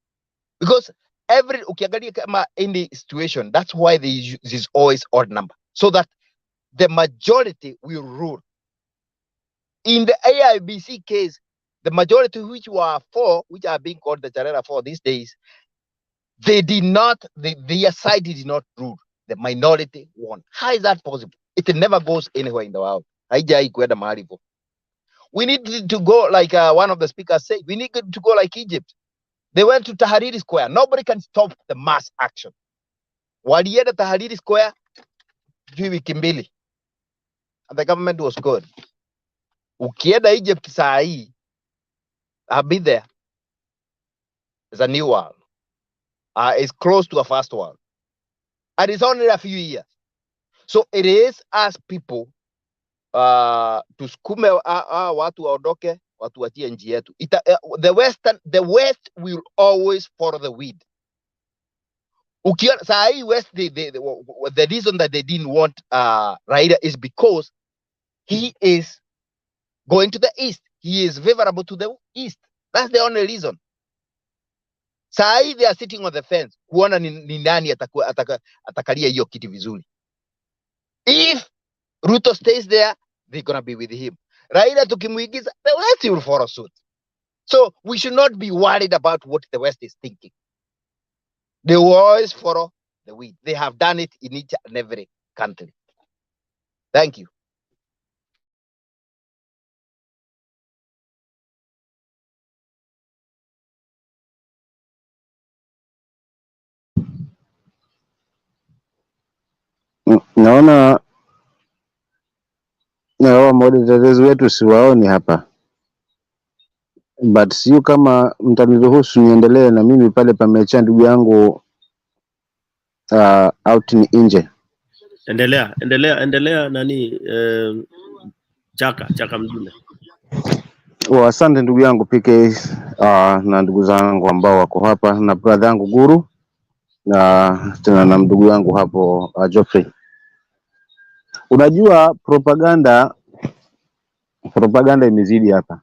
Because ukiangalia kama any situation, that's why they use this always odd number, so that the majority will rule. In the AIBC case, the majority which were four, which are being called the Jarera 4 these days, they did not, their side did not rule. The minority won. How is that possible? It never goes anywhere in the world. We need to go like one of the speakers said, we need to go like Egypt. They went to Tahrir Square. Nobody can stop the mass action. Walienda Tahrir Square, wiki mbili, and the government was good. Ukienda Egypt saa hii, I've been there. It's a new world. It's close to a first world. And it's only a few years. So it is as people tusukume watu waondoke, watu watie nchi yetu. The West will always follow the wind. Saa hii West, the reason that they didn't want Raila is because he is going to the East. He is favorable to the East. That's the only reason. Saa hii they are sitting on the fence kuona ni nani atakalia hiyo kiti vizuri. If Ruto stays there, they're gonna be with him. Raila tukimuigiza, the West will follow suit. So we should not be worried about what the West is thinking. They will always follow the wind. They have done it in each and every country. Thank you. Naona moderators wetu siwaoni hapa, but sio kama mtaniruhusu niendelee na mimi pale pameacha ndugu yangu out ni nje. Endelea nani chaka mjune. Asante ndugu yangu PK na ndugu zangu ambao wako hapa na brother yangu Guru na tena na ndugu yangu hapo Geoffrey. Unajua propaganda imezidi hapa.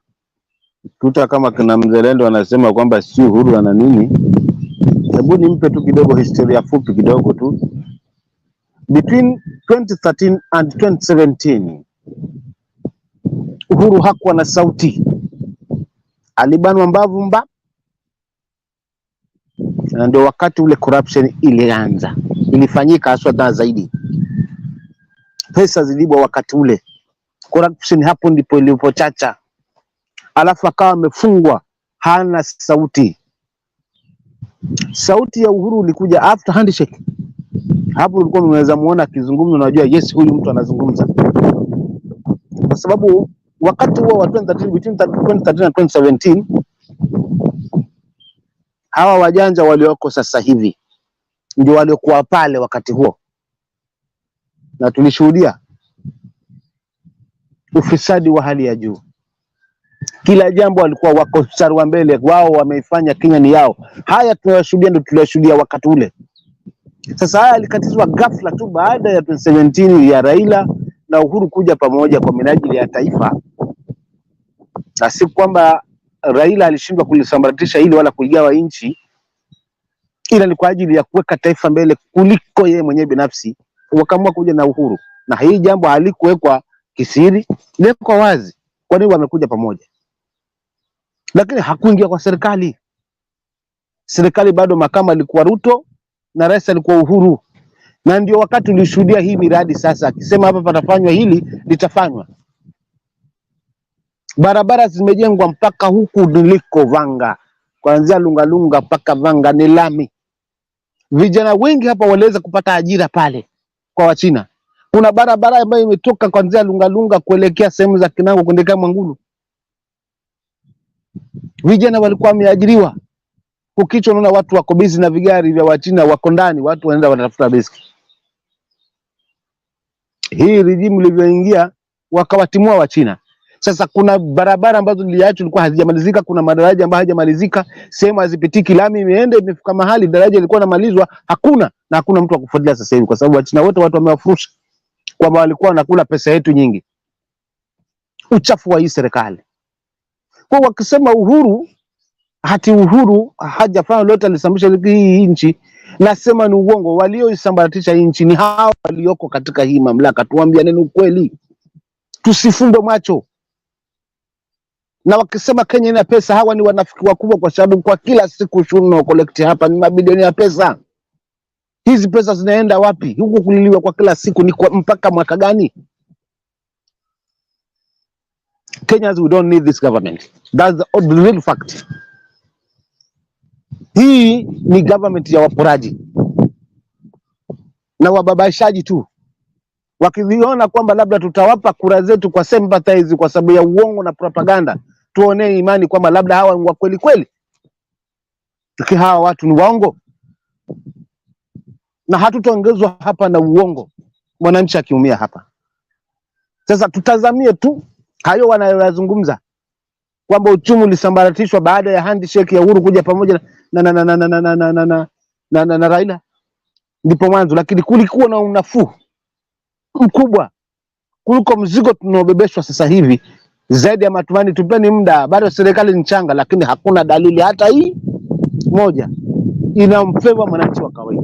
Tuta kama kuna mzalendo anasema kwamba si Uhuru ana nini. Hebu nimpe tu kidogo historia fupi kidogo tu. Between 2013 and 2017 Uhuru hakuwa na sauti. Alibanwa mbavu mba. Na ndio wakati ule corruption ilianza. Ilifanyika haswa zaidi. Pesa zilibwa wakati ule. Corruption hapo ndipo ilipochacha. Alafu akawa amefungwa, hana sauti. Sauti ya Uhuru ulikuja after handshake. Hapo ulikuwa unaweza muona akizungumza, unajua yes huyu mtu anazungumza. Kwa sababu wakati huo wa 2013 between 2013 and 2017 hawa wajanja walioko sasa hivi ndio waliokuwa pale wakati huo. Na tulishuhudia ufisadi wa hali ya juu. Kila jambo walikuwa wako mstari wa mbele, wao wameifanya Kenya ni yao. Haya tunayoshuhudia ndio tuliyoshuhudia wakati ule. Sasa haya alikatizwa ghafla tu baada ya 2017 ya Raila na Uhuru kuja pamoja kwa minajili ya taifa. Na si kwamba Raila alishindwa kulisambaratisha hili wala kuigawa nchi, ila ni kwa ajili ya kuweka taifa mbele kuliko yeye mwenyewe binafsi. Wakaamua kuja na Uhuru. Na hii jambo halikuwekwa kisiri, liko wazi. Kwa nini wamekuja pamoja? Lakini hakuingia kwa serikali. Serikali bado makama alikuwa Ruto na rais alikuwa Uhuru. Na ndio wakati ulishuhudia hii miradi sasa akisema hapa patafanywa hili litafanywa. Barabara zimejengwa mpaka huku niliko Vanga. Kuanzia Lungalunga mpaka Vanga ni lami. Vijana wengi hapa waliweza kupata ajira pale kwa Wachina. Kuna barabara ambayo imetoka kuanzia Lungalunga kuelekea sehemu za Kinango kuelekea Mwangulu. Vijana walikuwa wameajiriwa. Ukicho unaona watu wako busy na vigari vya Wachina wako ndani, watu wanaenda wanatafuta riski. Hii regime ilivyoingia wakawatimua Wachina. Sasa kuna barabara ambazo ziliachwa zilikuwa hazijamalizika, kuna madaraja ambayo hajamalizika, sehemu hazipitiki, lami imeenda imefika mahali daraja lilikuwa linamalizwa, hakuna na hakuna mtu akufuatilia sasa hivi kwa sababu Wachina wote watu wamewafurusha kwamba walikuwa wanakula pesa yetu nyingi. Uchafu wa hii serikali. Kwa wakisema Uhuru Uhuru hajafanya lolote alisambaratisha hii nchi, nasema ni uongo. Walioisambaratisha hii nchi ni hao walioko katika hii mamlaka. Tuambia neno ukweli. Tusifumbe macho. Na wakisema Kenya ina pesa, hawa ni wanafiki wakubwa kwa sababu kwa kila siku ushuru na collect hapa ni mabilioni ya pesa. Hizi pesa zinaenda wapi? Huko kuliliwa kwa kila siku ni kwa mpaka mwaka gani? Kenyans, we don't need this government. That's the real fact. Hii ni government ya waporaji na wababaishaji tu. Wakiviona kwamba labda tutawapa kura zetu kwa sympathize kwa sababu ya uongo na propaganda, tuonee imani kwamba labda hawa ni wa kweli kweli. Lakini hawa watu ni waongo. Na hatutaongezwa hapa na uongo. Mwananchi akiumia hapa. Sasa tutazamie tu hayo wanayozungumza kwamba uchumi ulisambaratishwa baada ya handshake ya Uhuru kuja pamoja na Raila. Ndipo mwanzo, lakini kulikuwa na unafuu mkubwa kuliko mzigo tunaobebeshwa sasa hivi. Zaidi ya matumaini, tupeni muda, bado serikali ni changa, lakini hakuna dalili hata hii moja inamfeva mwananchi wa kawaida.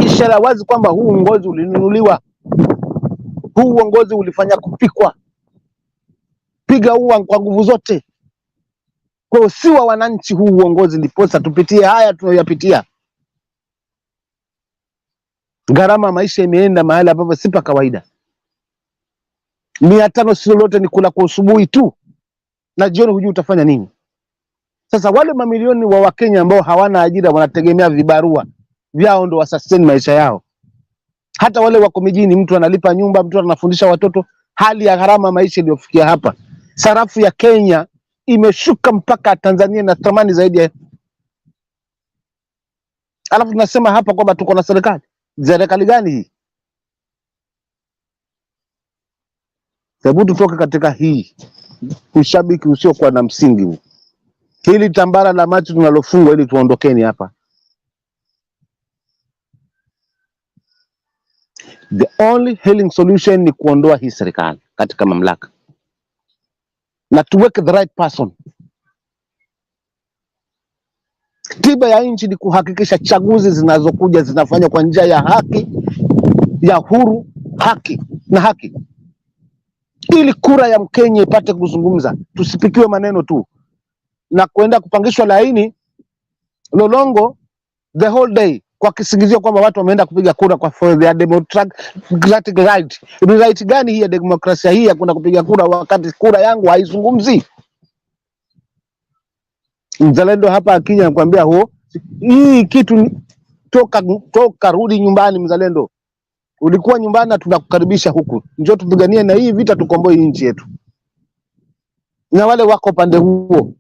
Ishara wazi kwamba huu uongozi ulinunuliwa. Huu uongozi ulifanya kupikwa. Piga uwa kwa nguvu zote. Kwa si wa wananchi huu uongozi, ndiposa tupitie haya tunayoyapitia. Gharama maisha imeenda mahali ambapo si pa kawaida. 500 si lolote, ni kula kwa asubuhi tu na jioni hujui utafanya nini. Sasa wale mamilioni wa Wakenya ambao hawana ajira wanategemea vibarua vyao ndo wasustain maisha yao. Hata wale wako mijini, mtu analipa nyumba, mtu anafundisha watoto. Hali ya gharama maisha iliyofikia hapa, sarafu ya Kenya imeshuka mpaka Tanzania na thamani zaidi ya. Alafu tunasema hapa kwamba tuko na serikali. Serikali gani hii? Hebu tutoke katika hii ushabiki usiokuwa na msingi huu. Hili tambara la macho tunalofungwa ili tuondokeni hapa. The only healing solution ni kuondoa hii serikali katika mamlaka na tuweke the right person. Tiba ya nchi ni kuhakikisha chaguzi zinazokuja zinafanywa kwa njia ya haki, ya huru, haki na haki, ili kura ya Mkenya ipate kuzungumza. Tusipikiwe maneno tu na kwenda kupangishwa laini lolongo the whole day kwa kisingizio kwamba watu wameenda kupiga kura kwa for their democratic right. Right gani hii ya demokrasia hii ya kwenda kupiga kura wakati kura yangu haizungumzi? Mzalendo hapa akija nakwambia hii kitu toka rudi nyumbani. Mzalendo, ulikuwa nyumbani na tunakukaribisha huku, njoo tupiganie na hii vita, tukomboe nchi yetu. Na wale wako pande huo,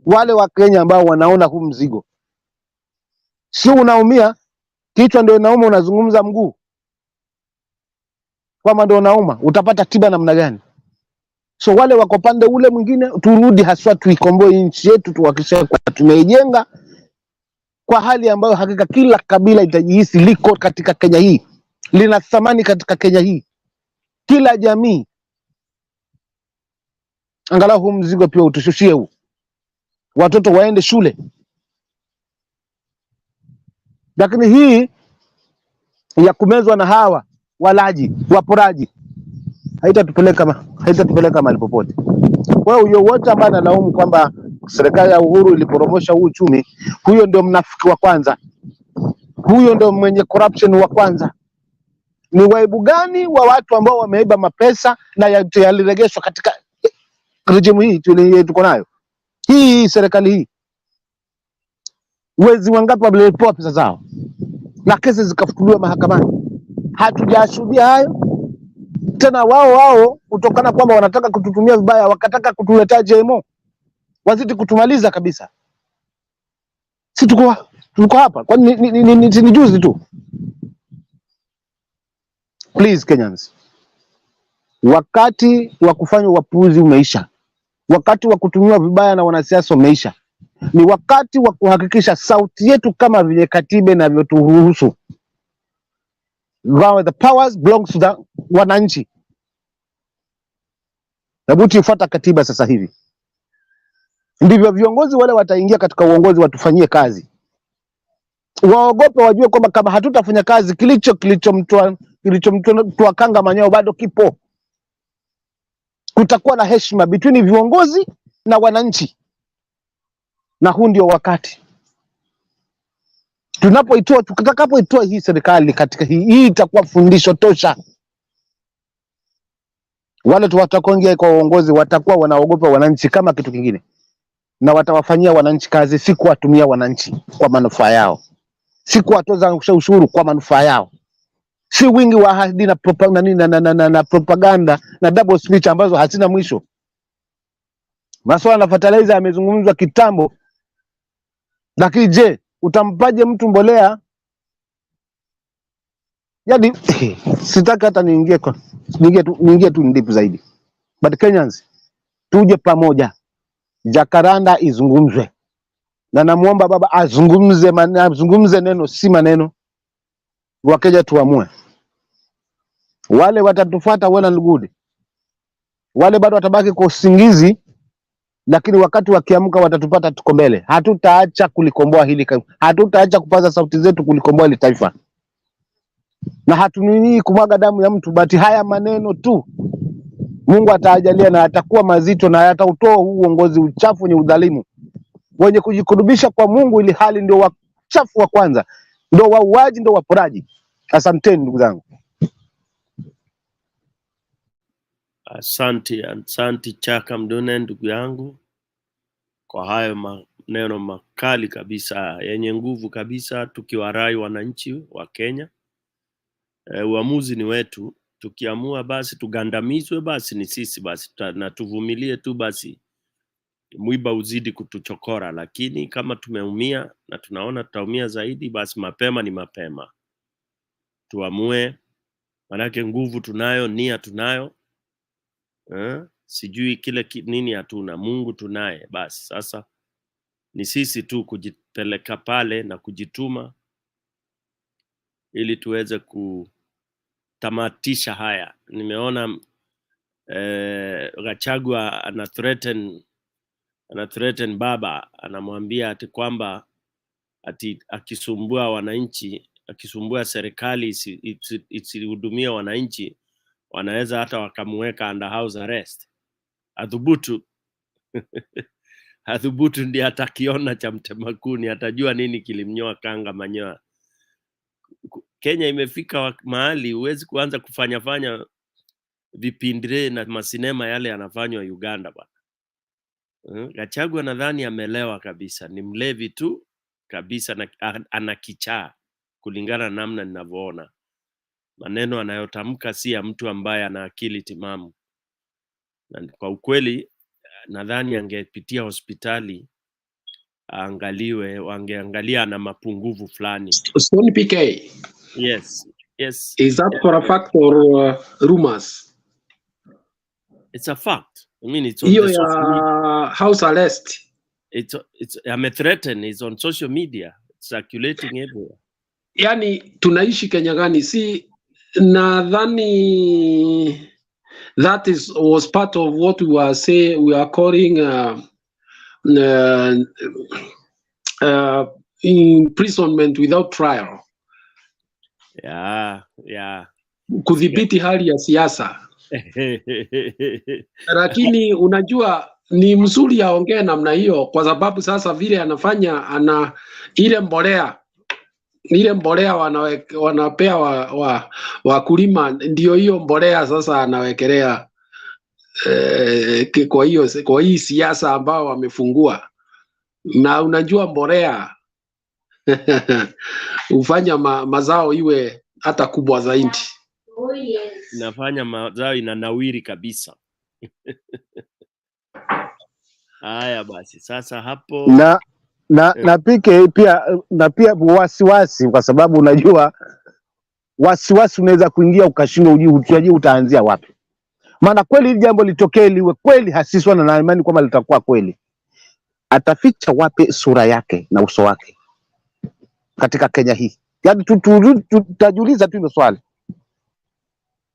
wale wa Kenya ambao wanaona huu mzigo, sio unaumia kichwa ndio inauma, unazungumza mguu kama ndio unauma, utapata tiba namna gani? So wale wako pande ule mwingine, turudi haswa tuikomboe nchi yetu, tuhakikishe tumeijenga kwa hali ambayo hakika kila kabila itajihisi liko katika Kenya hii, lina thamani katika Kenya hii. Kila jamii angalau huu mzigo pia utushushie huu, watoto waende shule. Lakini hii ya kumezwa na hawa walaji waporaji haitatupeleka mahali popote. Kwa hiyo wote ambao analaumu kwamba serikali ya Uhuru iliporomosha huu uchumi, huyo ndio mnafiki wa kwanza, huyo ndio mwenye corruption wa kwanza. Ni waibu gani wa watu ambao wameiba mapesa na yaliregeshwa katika regime hii tuko nayo? Hii serikali hii, wezi wangapi walipewa pesa zao na kesi zikafutuliwa mahakamani? Hatujashuhudia hayo. Tena wao kutokana kwamba wanataka kututumia vibaya, wakataka kutuletea JMO, wazidi kutumaliza kabisa. Si tuko hapa kwa ni juzi tu. Please Kenyans, wakati wa kufanya uapuzi umeisha, wakati wa kutumiwa vibaya na wanasiasa umeisha. Ni wakati wa kuhakikisha sauti yetu kama vile katiba inavyoturuhusu, the powers belongs to the wananchi. Hebu tufuata katiba sasa hivi, ndivyo viongozi wale wataingia katika uongozi watufanyie kazi. Waogope, wajue kwamba kama hatutafanya kazi, kilichomtoa kanga manyao bado kipo. Kutakuwa na heshima between viongozi na wananchi, na huu ndio wakati tutakapoitoa hii serikali katika hii itakuwa fundisho tosha. Wale watakoingia kwa uongozi watakuwa wanaogopa wananchi kama kitu kingine, na watawafanyia wananchi kazi, si kuwatumia wananchi kwa manufaa yao, si kuwatoza ushuru kwa manufaa yao, si wingi wa ahadi na propaganda na double speech ambazo hazina mwisho. Masuala na fertilizer yamezungumzwa kitambo, lakini je, utampaje mtu mbolea? Yaani sitaki hata niingie tu deep zaidi. But Kenyans, tuje pamoja, Jacaranda izungumzwe, na namuomba baba azungumze neno si maneno. Wakenya tuamue. Wale watatufuata well and good, wale bado watabaki kwa usingizi, lakini wakati wakiamka watatupata tuko mbele. Hatutaacha kulikomboa hili, hatutaacha kupaza sauti zetu kulikomboa hili taifa, na hatunini kumwaga damu ya mtu. Bati haya maneno tu Mungu ataajalia na atakuwa mazito, na atautoa huu uongozi uchafu wenye udhalimu, wenye kujikurubisha kwa Mungu, ili hali ndio wachafu wa kwanza, ndio wauaji, ndio waporaji. Asanteni ndugu zangu. Asante Chaka Mdune, ndugu yangu, kwa hayo maneno makali kabisa yenye nguvu kabisa, tukiwarai wananchi wa Kenya Uamuzi ni wetu. Tukiamua basi tugandamizwe, basi ni sisi basi, na tuvumilie tu basi, mwiba uzidi kutuchokora. Lakini kama tumeumia na tunaona tutaumia zaidi, basi mapema ni mapema. Tuamue, manake nguvu tunayo, nia tunayo. Sijui kile nini hatuna, Mungu tunaye. Basi sasa ni sisi tu kujipeleka pale na kujituma ili tuweze kutamatisha haya. Nimeona Gachagua ana threaten baba, anamwambia ati kwamba ati akisumbua wananchi, akisumbua serikali isihudumie wananchi, wanaweza hata wakamweka under house arrest. Adhubutu Adhubutu ndiye atakiona cha mtemakuni, atajua nini kilimnyoa kanga manyoa. Kenya imefika mahali huwezi kuanza kufanya vipindire na masinema yale yanafanywa Uganda bwana. Gachagua nadhani amelewa kabisa, ni mlevi tu kabisa, na ana kichaa kulingana na namna ninavyoona. Maneno anayotamka si ya mtu ambaye ana akili timamu. Na kwa ukweli nadhani angepitia hospitali aangaliwe, wangeangalia na mapungufu fulani. Stone PK. Yes. Is that for a fact or rumors? It's a fact. I mean, it's on the social media. House arrest. It's I'm threatened. It's on social media. It's circulating everywhere. Yani tunaishi Kenya gani? Si nadhani that was part of what we are calling imprisonment without trial. Yeah. Kudhibiti hali ya siasa. Lakini unajua ni mzuri aongee namna hiyo, kwa sababu sasa vile anafanya, ana ile mbolea wanapea wakulima, ndio hiyo mbolea sasa anawekelea kwa hii siasa ambao wamefungua. Na unajua mbolea ufanya mazao iwe hata kubwa zaidi. Nafanya mazao inanawiri kabisa. Haya basi sasa hapo na PK pia wasiwasi, kwa sababu unajua wasiwasi unaweza kuingia ukashindwa ujue utaanzia wapi. Maana kweli hili jambo litokee liwe kweli hasiswa, na naamini kwamba litakuwa kweli, ataficha wapi sura yake na uso wake katika Kenya hii? Yaani tutajiuliza tu hilo swali.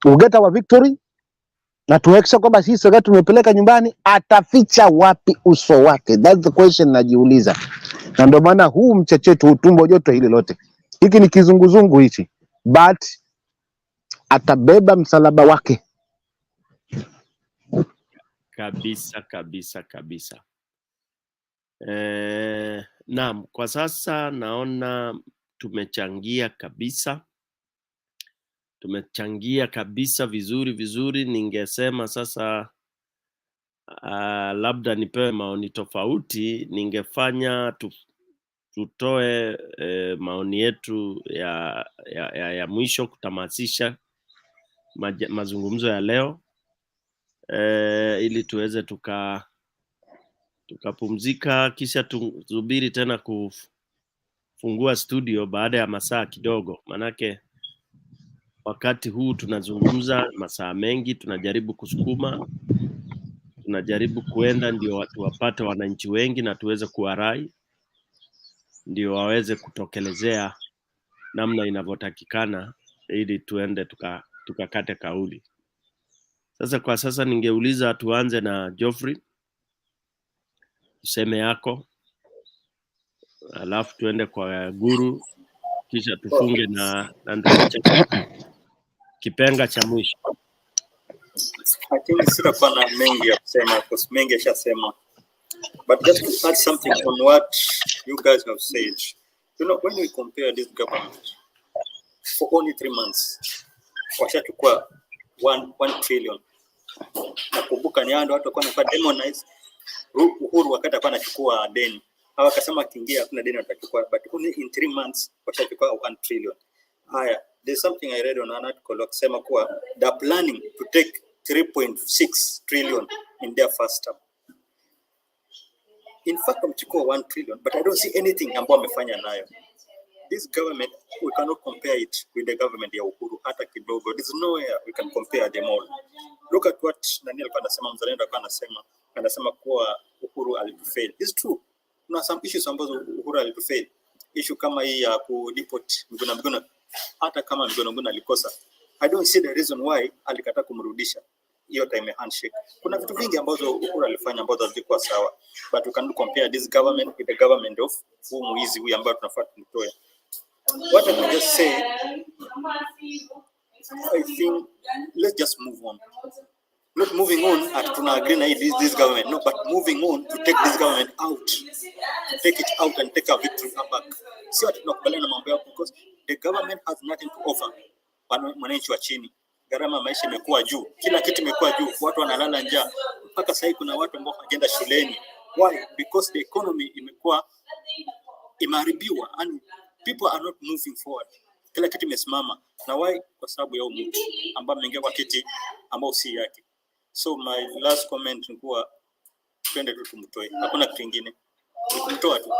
Ugeta wa victory na tuhakikisha kwamba sisi sote tumepeleka nyumbani, ataficha wapi uso wake? That's the question najiuliza. Na ndio maana huu mchecheto, utumbo joto hili lote, hiki ni kizunguzungu hichi, but atabeba msalaba wake kabisa. Naam, kwa sasa naona tumechangia kabisa vizuri. Ningesema sasa labda nipewe maoni tofauti, ningefanya tutoe maoni yetu ya mwisho kutamasisha mazungumzo ya leo, ili tuweze tukapumzika, kisha tusubiri tena kufungua studio baada ya masaa kidogo. Manake wakati huu tunazungumza masaa mengi, tunajaribu kusukuma, tunajaribu kuenda ndio watu wapate wananchi wengi na tuweze kuwarai, ndio waweze kutokelezea namna inavyotakikana, ili tuende tukakate kauli. Sasa kwa sasa ningeuliza tuanze na Geoffrey, useme yako, alafu tuende kwa Guru, kisha tufunge na kipenga cha mwisho. I think sitakuwa na mengi ya kusema, because mengi yashasema. But just to add something on what you guys have said. You know, when we compare this government, for only 3 months, washachukua 1 trillion. Nakumbuka ni ando watu walikuwa wanafanya demonize Uhuru wakati alikuwa anachukua deni. Hawa akasema kiingia hakuna deni watachukua, but only in 3 months washachukua 1 trillion. Haya, There's something I read on an article wakisema kuwa they're planning to take 3.6 trillion in their first term. In fact, wamechukua 1 trillion, but I don't see anything ambao wamefanya nayo. This government, we cannot compare it with the government ya Uhuru hata kidogo. There's nowhere we can compare them all. Look at what Nani alikuwa anasema, Mzalendo alikuwa anasema kuwa Uhuru alitufail. It's true. Kuna some issues ambazo Uhuru alitufail. Issue kama hii ya kudeport Miguna, hata kama Miguna alikosa. I don't see the reason why alikataa kumrudisha hiyo time handshake. Kuna vitu vingi ambazo Uhuru alifanya ambazo zilikuwa sawa, but we cannot compare this government with the government of Muizi huyu ambayo tunafaa tumtoe. What I can just say, I think let's just move on. Not moving on at tuna agree na this government, no, but moving on to take this government out, to take it out and take our victory back. See what tunakubaliana na mambo yako, because the government has nothing to offer. Mwananchi wa chini, gharama maisha imekuwa juu, kila kitu imekuwa juu, watu wanalala njaa, mpaka sasa kuna watu ambao hawajaenda shuleni. Why? Because the economy imekuwa imeharibiwa and people are not moving forward. Kila kitu imesimama. Na why? Kwa sababu ya mtu ambaye ameingia kwa kiti ambao si yake. So my last comment ni kuwa twende tu tumtoe. Hakuna kitu kingine. Kumtoa tu.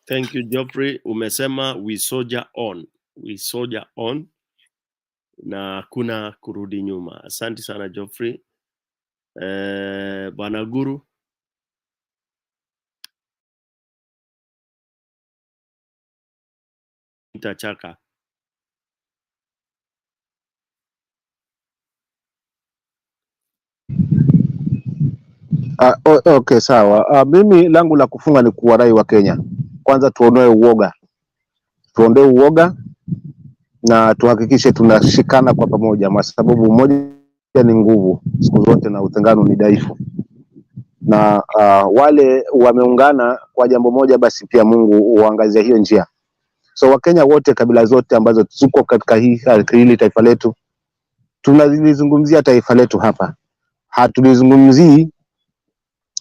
Thank you, Geoffrey. Umesema we soldier on. We soldier on. Na kuna kurudi nyuma. Asante sana, Geoffrey. Bwana Guru. Chaka. Okay, sawa. Mimi langu la kufunga ni kuwarai wa Kenya. Kwanza tuondoe uoga na tuhakikishe tunashikana kwa pamoja, kwa sababu umoja ni nguvu siku zote na utengano ni dhaifu. Na wale wameungana kwa jambo moja, basi pia Mungu uangazia hiyo njia. So Wakenya wote, kabila zote ambazo tuko katika hili taifa letu, tunalizungumzia taifa letu hapa. Hatulizungumzii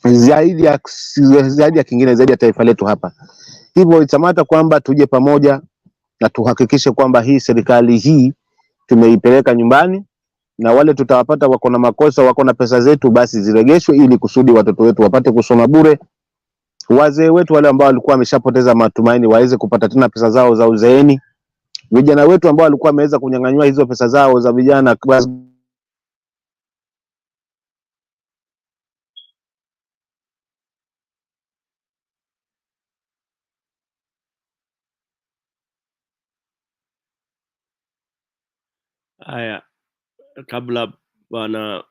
zaidi ya kingine, zaidi ya taifa letu hapa. Hivyo itamata kwamba tuje pamoja na tuhakikishe kwamba hii serikali hii tumeipeleka nyumbani, na wale tutawapata wako na makosa, wako na pesa zetu, basi ziregeshwe ili kusudi watoto wetu wapate kusoma bure. Wazee wetu wale ambao walikuwa wameshapoteza matumaini waweze kupata tena pesa zao za uzeeni. Vijana wetu ambao walikuwa wameweza kunyang'anywa hizo pesa zao za vijana, Haya, kabla bwana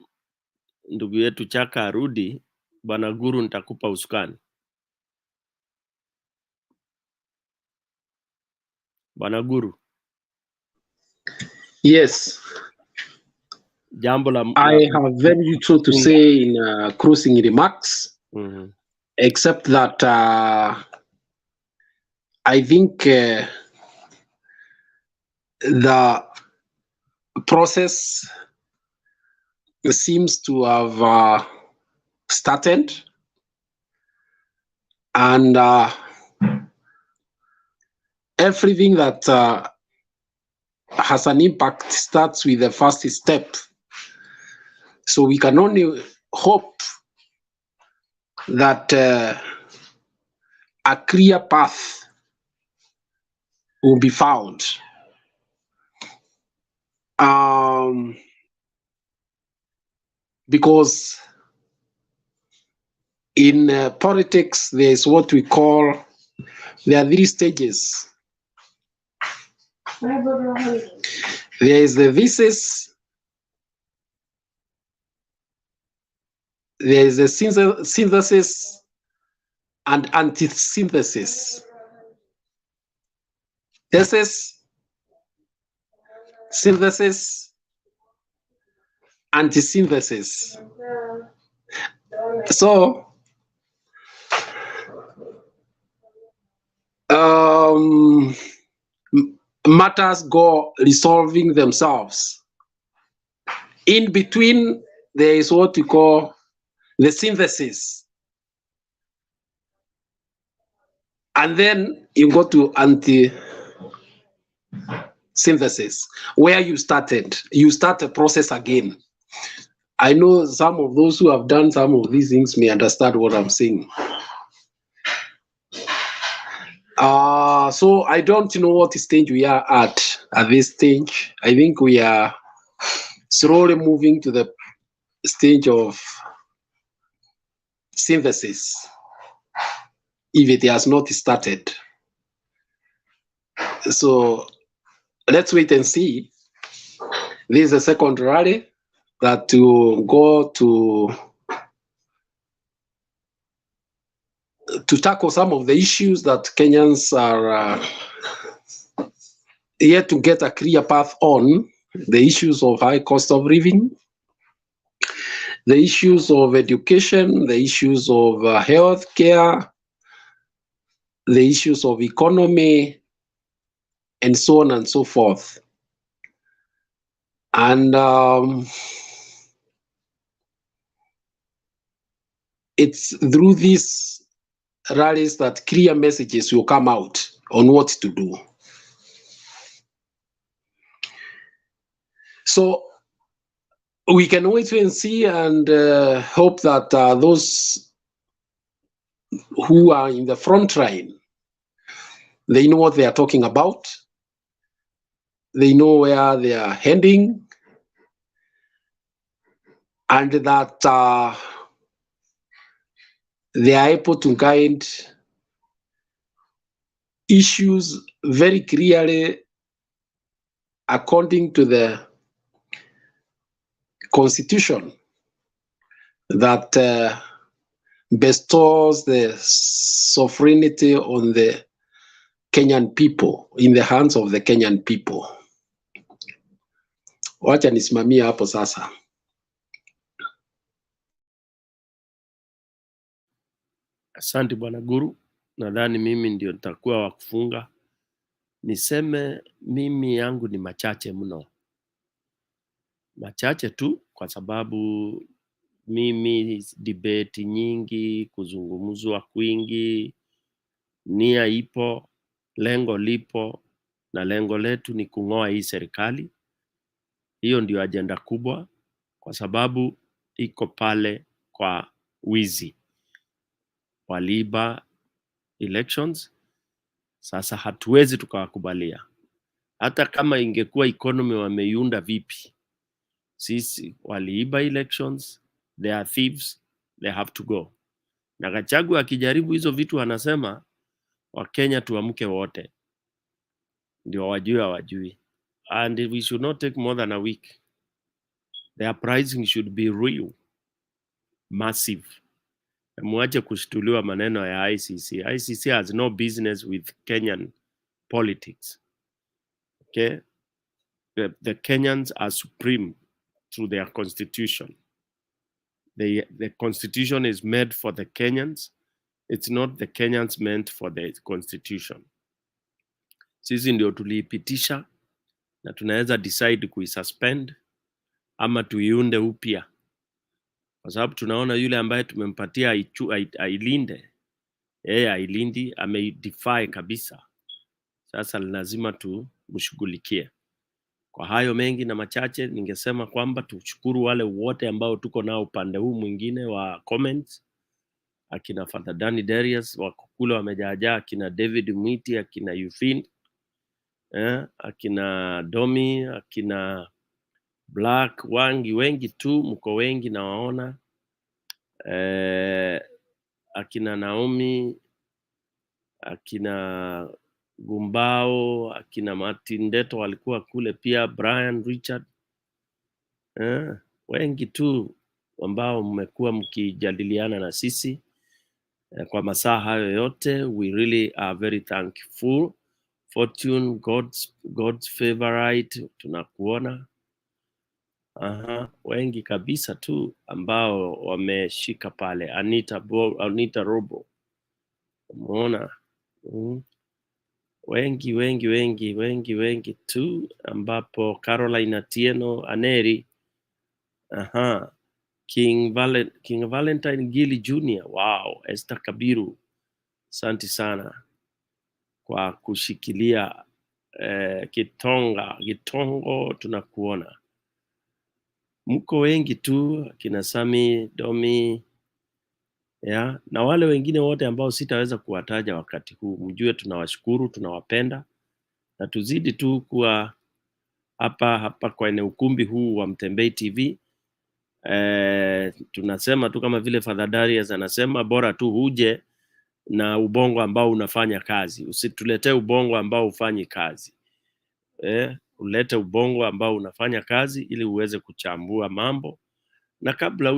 ndugu yetu Chaka arudi, Bwana Guru nitakupa usukani. Bwana Guru. Yes. Jambo la I have very little to say in closing remarks, except that I think the process seems to have started, and everything that has an impact starts with the first step. So we can only hope that a clear path will be found. Because in politics, there is what we call, there are 3 stages. There is the thesis, there is the synthesis and antithesis. Thesis, synthesis, anti-synthesis. So matters go resolving themselves. In between, there is what we call the synthesis. And then you go to synthesis, where you started, you start a process again. I know some of those who have done some of these things may understand what I'm saying. So I don't know what stage we are at this stage. I think we are slowly moving to the stage of synthesis, if it has not started. So let's wait and see. This is a second rally that to go to tackle some of the issues that Kenyans are yet to get a clear path on, the issues of high cost of living, the issues of education, the issues of health care, the issues of economy, and so on and so forth. And it's through these rallies that clear messages will come out on what to do. So we can wait and see and hope that those who are in the front line, they know what they are talking about. They know where they are heading, and that they are able to guide issues very clearly according to the Constitution that bestows the sovereignty on the Kenyan people, in the hands of the Kenyan people. Wacha nisimamie hapo sasa. Asante Bwana Guru. Nadhani mimi ndio nitakuwa wa kufunga. Niseme mimi yangu ni machache mno. Machache tu kwa sababu mimi debate nyingi, kuzungumzwa kwingi, nia ipo, lengo lipo, na lengo letu ni kung'oa hii serikali. Hiyo ndio agenda kubwa kwa sababu iko pale kwa wizi. Waliiba elections, sasa hatuwezi tukawakubalia. Hata kama ingekuwa economy wameiunda vipi, sisi waliiba elections, they are thieves, they have to go. Na Gachagua akijaribu hizo vitu anasema Wakenya tuamke wote, ndio wajue hawajui. And we should not take more than a week. Their pricing should be real, massive. Muache kushtuliwa maneno ya ICC. ICC has no business with Kenyan politics. Okay? The Kenyans are supreme through their constitution. The constitution is made for the Kenyans. It's not the Kenyans meant for the constitution. Sisi ndio tuliipitisha na tunaweza decide kuisuspend ama tuiunde upya. Kwa sababu tunaona yule ambaye tumempatia ailinde, yeye ailindi, ameidefy kabisa. Sasa lazima tumshughulikie. Kwa hayo mengi na machache, ningesema kwamba tushukuru wale wote ambao tuko nao upande huu mwingine wa comments. Akina Father Danny Darius wako kule wamejaajaa, akina David Mwiti, akina Eugene, akina Domi, akina Black, wengi tu, mko wengi na waona. Akina Naomi, akina Gumbao, akina Martin Deto walikuwa kule pia, Brian, Richard. Wengi tu ambao mmekuwa mkijadiliana na sisi kwa masaa hayo yote. We really are very thankful. Fortune, God's favorite, tunakuona. Wengi kabisa tu ambao wameshika pale. Anita Robo, umeona. Wengi tu, ambapo Caroline Atieno, Aneri, King Valentine Gili Jr. Wow, Esther Kabiru, asante sana kwa kushikilia Gitongo tunakuona. Mko wengi tu, kina Sami, Domi, ya, na wale wengine wote ambao sitaweza kuwataja wakati huu. Mjue tunawashukuru, tunawapenda, na tuzidi tu kuwa hapa kwenye ukumbi huu wa Mutembei TV. Tunasema tu kama vile Father Darius anasema, bora tu huje na ubongo ambao unafanya kazi. Usituletee ubongo ambao ufanyi kazi. Ulete ubongo ambao unafanya kazi ili uweze kuchambua mambo, na kabla